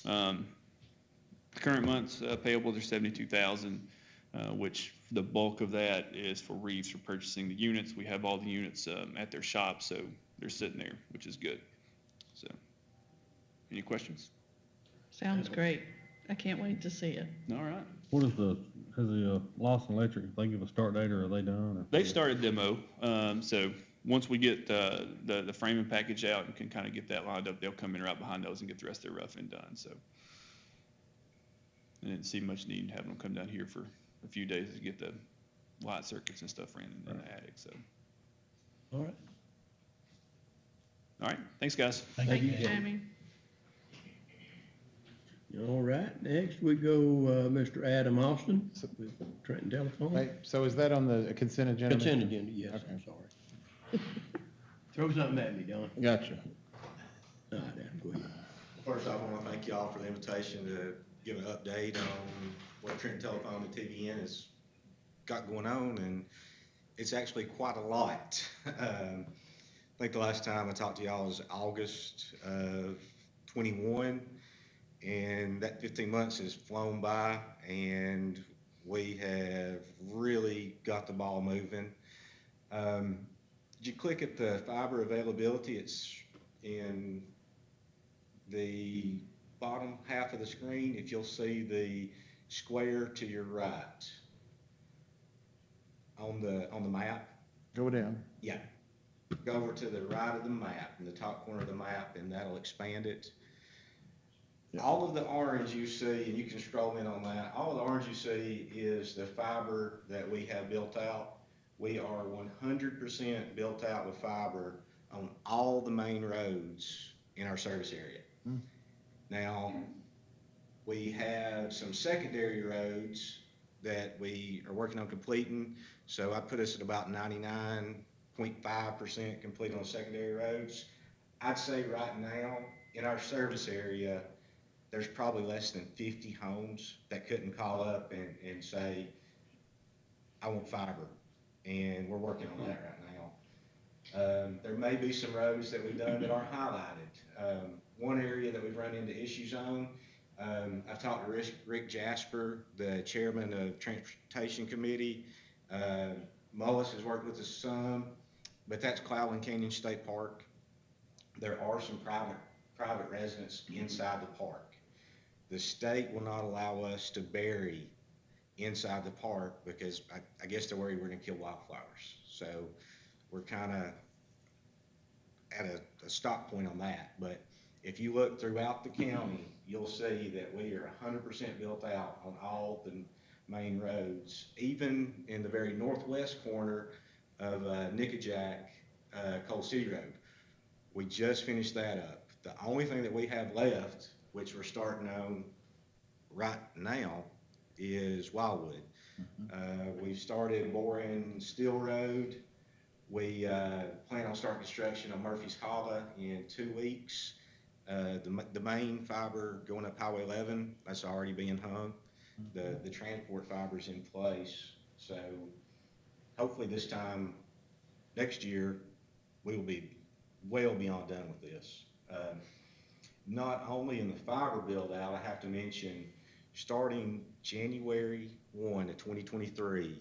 the current month's payables are $72,000, which the bulk of that is for Reeves for purchasing the units. We have all the units at their shop, so they're sitting there, which is good. So, any questions? Sounds great. I can't wait to see it. All right. What is has the Lawson Electric, they give a start date or are they done? Or? They've started demo, so once we get the framing package out and can kind of get that lined up, they'll come in right behind those and get the rest of their rough-in done, so. I didn't see much need in having them come down here for a few days to get the light circuits and stuff ran in the attic, so. All right. All right, thanks, guys. Thank you, Jamie. All right, next we go, Mr. Adam Austin with Trenton Telephone. Hey, so is that on the consent agenda? Consent Mr.? agenda, yes, I'm Okay. sorry. Throw something at me, Don. Gotcha. All right, Adam, go ahead. First off, I want to thank y'all for the invitation to give an update on what Trenton Telephone and TVN has got going on, and it's actually quite a lot. I think the last time I talked to y'all was August of 21, and that 15 months has flown by, and we have really got the ball moving. Did you click at the fiber availability? It's in the bottom half of the screen. If you'll see the square to your right on the map. Go down. Yeah. Go over to the right of the map, in the top corner of the map, and that'll expand it. Yeah. All of the orange you see, and you can scroll in on that, all of the orange you see is the fiber that we have built out. We are 100% built out with fiber on all the main roads in our service area. Now, we have some secondary roads that we are working on completing, so I put us at about 99.5% complete on secondary roads. I'd say right now, in our service area, there's probably less than 50 homes that couldn't call up and say, I want fiber, and we're working on that right now. There may be some roads that we've done that aren't highlighted. One area that we've run into issues on, I've talked to Rick Jasper, the chairman of Transportation Committee. Mullis has worked with us some, but that's Cloudland Canyon State Park. There are some private residents inside the park. The state will not allow us to bury inside the park because I guess they're worried we're gonna kill wildflowers. So we're kind of at a stop point on that. But if you look throughout the county, you'll see that we are 100% built out on all the main roads, even in the very northwest corner of Nickajack, Coal City Road. We just finished that up. The only thing that we have left, which we're starting on right now, is Wildwood. We've started boring Steel Road. We plan on starting construction on Murphy's Hollow in 2 weeks. The main fiber going up Highway 11, that's already being hung. The transport fiber's in place. So hopefully this time next year, we will be well beyond done with this. Not only in the fiber build out, I have to mention, starting January 1 of 2023,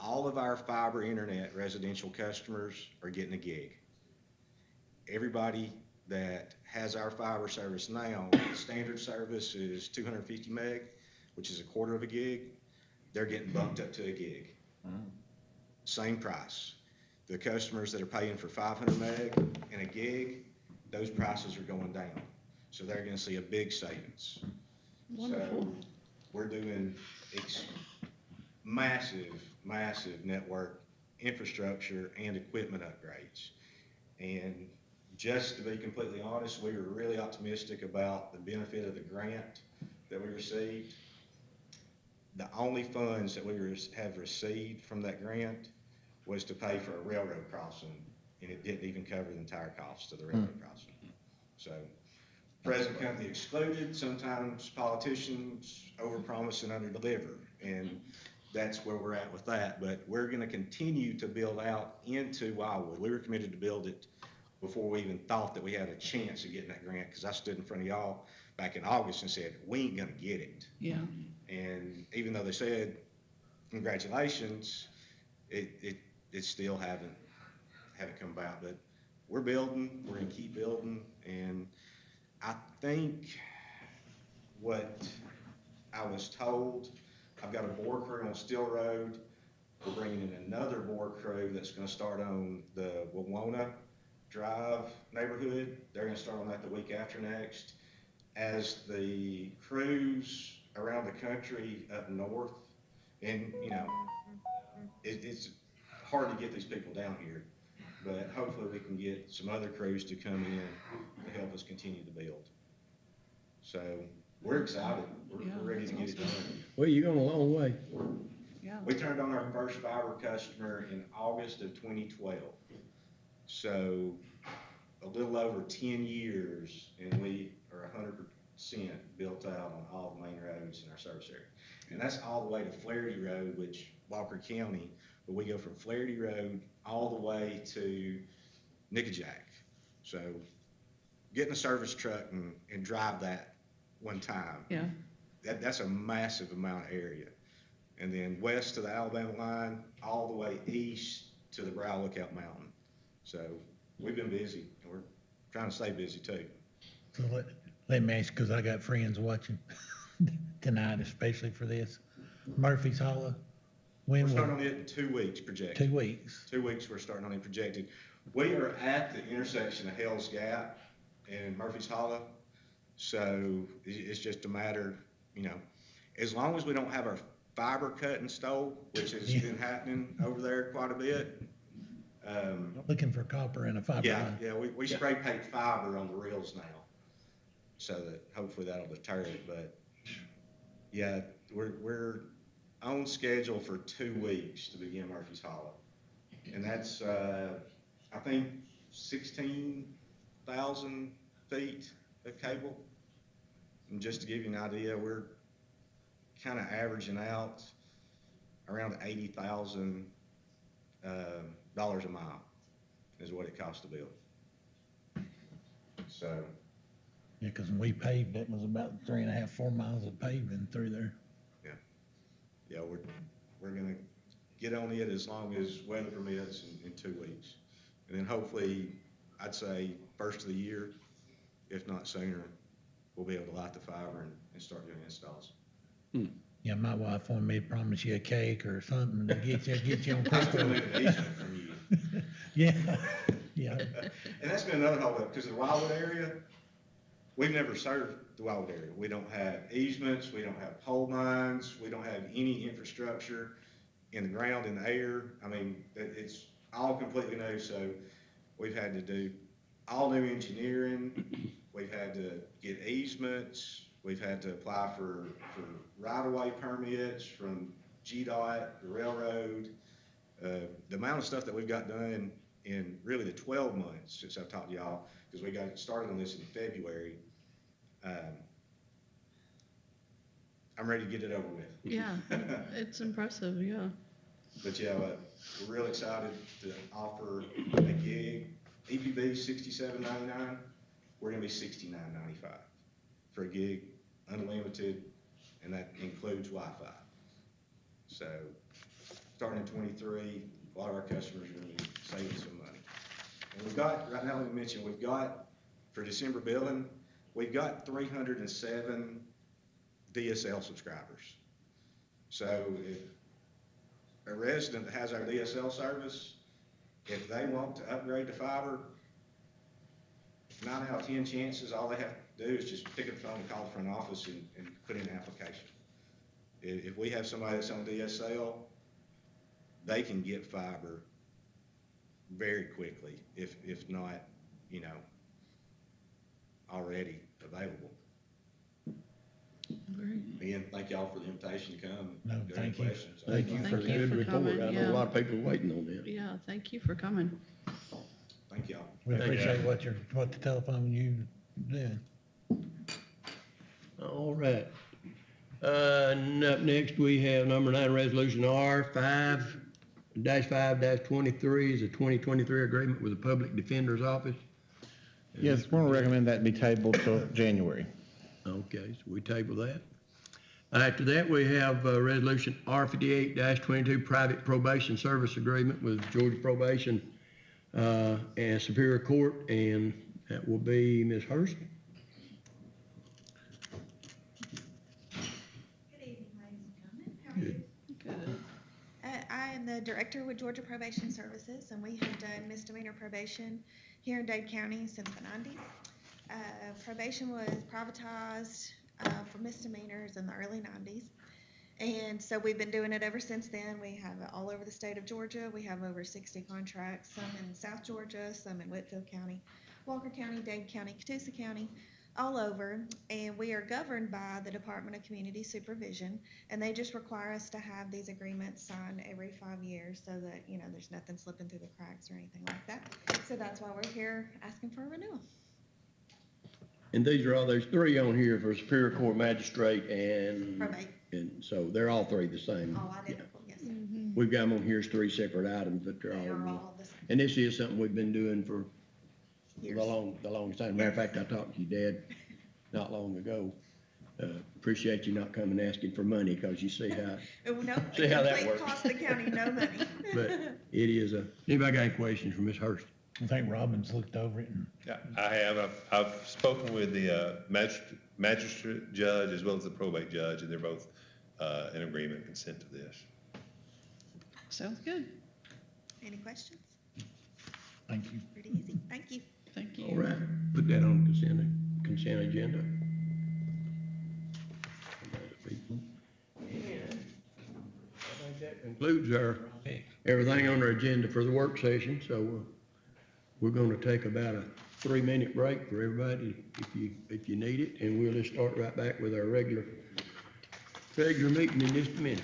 all of our fiber internet residential customers are getting a gig. Everybody that has our fiber service now, the standard service is 250 meg, which is a quarter of a gig. They're getting bumped up to a gig. Same price. The customers that are paying for 500 meg and a gig, those prices are going down. So they're gonna see a big savings. Wonderful. So we're doing massive network infrastructure and equipment upgrades. And just to be completely honest, we were really optimistic about the benefit of the grant that we received. The only funds that we have received from that grant was to pay for a railroad crossing, and it didn't even cover the entire cost of the railroad crossing. So, present company excluded. Sometimes politicians overpromise and underdeliver, and that's where we're at with that. But we're going to continue to build out into Wildwood. We were committed to build it before we even thought that we had a chance of getting that grant, because I stood in front of y'all back in August and said, we ain't going to get it. Yeah. And even though they said, congratulations, it still haven't come about. But we're building, we're going to keep building. And I think what I was told, I've got a bore crew on Steel Road We're bringing in another bore crew that's gonna start on the Wawona Drive neighborhood. They're gonna start on that the week after next. As the crews around the country up north, and, you know, it's hard to get these people down here, but hopefully we can get some other crews to come in to help us continue to build. So, we're excited, we're ready to get it done. Well, you're going a long way. Yeah. We turned on our first fiber customer in August of 2012. So, a little over 10 years, and we are 100% built out on all the main roads in our service area. And that's all the way to Flaherty Road, which Walker County, but we go from Flaherty Road all the way to Nickajack. So, getting a service truck and drive that one time, Yeah. that's a massive amount of area. And then west to the Alabama line, all the way east to the Brow Lookout Mountain. So we've been busy, and we're trying to stay busy too. So let me ask, because I got friends watching tonight, especially for this. Murphy's Hollow, We're when starting will, on it in 2 weeks projected. 2 weeks? 2 weeks we're starting on it projected. We are at the intersection of Hell's Gap and Murphy's Hollow. So it's just a matter, you know, as long as we don't have our fiber cut and stole, which has been happening over there quite a bit. Looking for copper and a fiber line. Yeah, we spray paint fiber on the reels now, so that hopefully that'll deter it, but yeah, we're on schedule for 2 weeks to begin Murphy's Hollow. And that's, I think 16,000 feet of cable. And just to give you an idea, we're kind of averaging out around $80,000 a mile is what it costs to build. So. Yeah, because when we paved, it was about 3.5, 4 miles of paving through there. Yeah, we're gonna get on it as long as weather permits in 2 weeks. And then hopefully, I'd say first of the year, if not sooner, we'll be able to light the fiber and start doing installs. Yeah, my wife wanted me to promise you a cake or something to get you on I still quick. need an easement from you. Yeah, yeah. And that's been another holdup, because the Wildwood area, we've never served the Wildwood area. We don't have easements, we don't have pole lines, we don't have any infrastructure in the ground, in the air. I mean, it's all completely new, so we've had to do all new engineering, we've had to get easements, we've had to apply for right-of-way permits from GDOT, the railroad. The amount of stuff that we've got done in really the 12 months since I've talked to y'all, because we got started on this in February, I'm ready to get it over with. Yeah, it's impressive, yeah. But yeah, we're real excited to offer a gig. EPB $67.99. We're gonna be $69.95 for a gig, unlimited, and that includes Wi-Fi. So, starting in 23, a lot of our customers are gonna be saving some money. And we've got, right now, let me mention, we've got, for December billing, we've got 307 DSL subscribers. So if a resident that has our DSL service, if they want to upgrade to fiber, 9 out of 10 chances, all they have to do is just pick up the phone and call the front office and put in an application. If we have somebody that's on DSL, they can get fiber very quickly, if not, you know, already available. Great. Again, thank y'all for the invitation to come. No, If there are any thank you. questions, Thank you Thank for the you good for report. coming, I know yeah. a lot of people are waiting on that. Yeah, thank you for coming. Thank y'all. We Thank you. appreciate what the telephone you doing. All right. And up next, we have number 9, resolution R5-5-23 is a 2023 agreement with the Public Defender's Office. Yes, we're gonna recommend that be tabled till January. Okay, so we table that. After that, we have resolution R58-22, private probation service agreement with Georgia Probation and Superior Court, and that will be Ms. Hurst. Good evening, ladies and gentlemen. How are you? Good. I am am the director with Georgia Probation Services, and we have done misdemeanor probation here in Dade County since the 90s. Probation was privatized for misdemeanors in the early 90s. And so we've been doing it ever since then. We have it all over the state of Georgia. We have over 60 contracts, some in South Georgia, some in Whitfield County, Walker County, Dade County, Catoosa County, all over. And we are governed by the Department of Community Supervision, and they just require us to have these agreements signed every 5 years so that, you know, there's nothing slipping through the cracks or anything like that. So that's why we're here asking for a renewal. And these are all, there's 3 on here for Superior Court Magistrate and. Probate. And so they're all 3 the same. All identical, yes. We've got them on here as 3 separate items, but they're They are all, all the same. and this is something we've been doing for Years. the longest time. Matter of fact, I talked to your dad not long ago. Appreciate you not coming asking for money, because you see how, Oh, no, See how that complete works. cost the county no money. but it is anybody got any questions for Ms. Hurst? I think Robin's looked over it and Yeah, I have. I've spoken with the magistrate judge as well as the probate judge, and they're both in agreement, consent to this. Sounds good. Any questions? thank you. Pretty easy. Thank you. Thank you. All right, put that on consent agenda. And I think that concludes everything on our agenda for the work session, so we're gonna take about a 3-minute break for everybody if you need it, and we'll just start right back with our regular meeting in just a minute.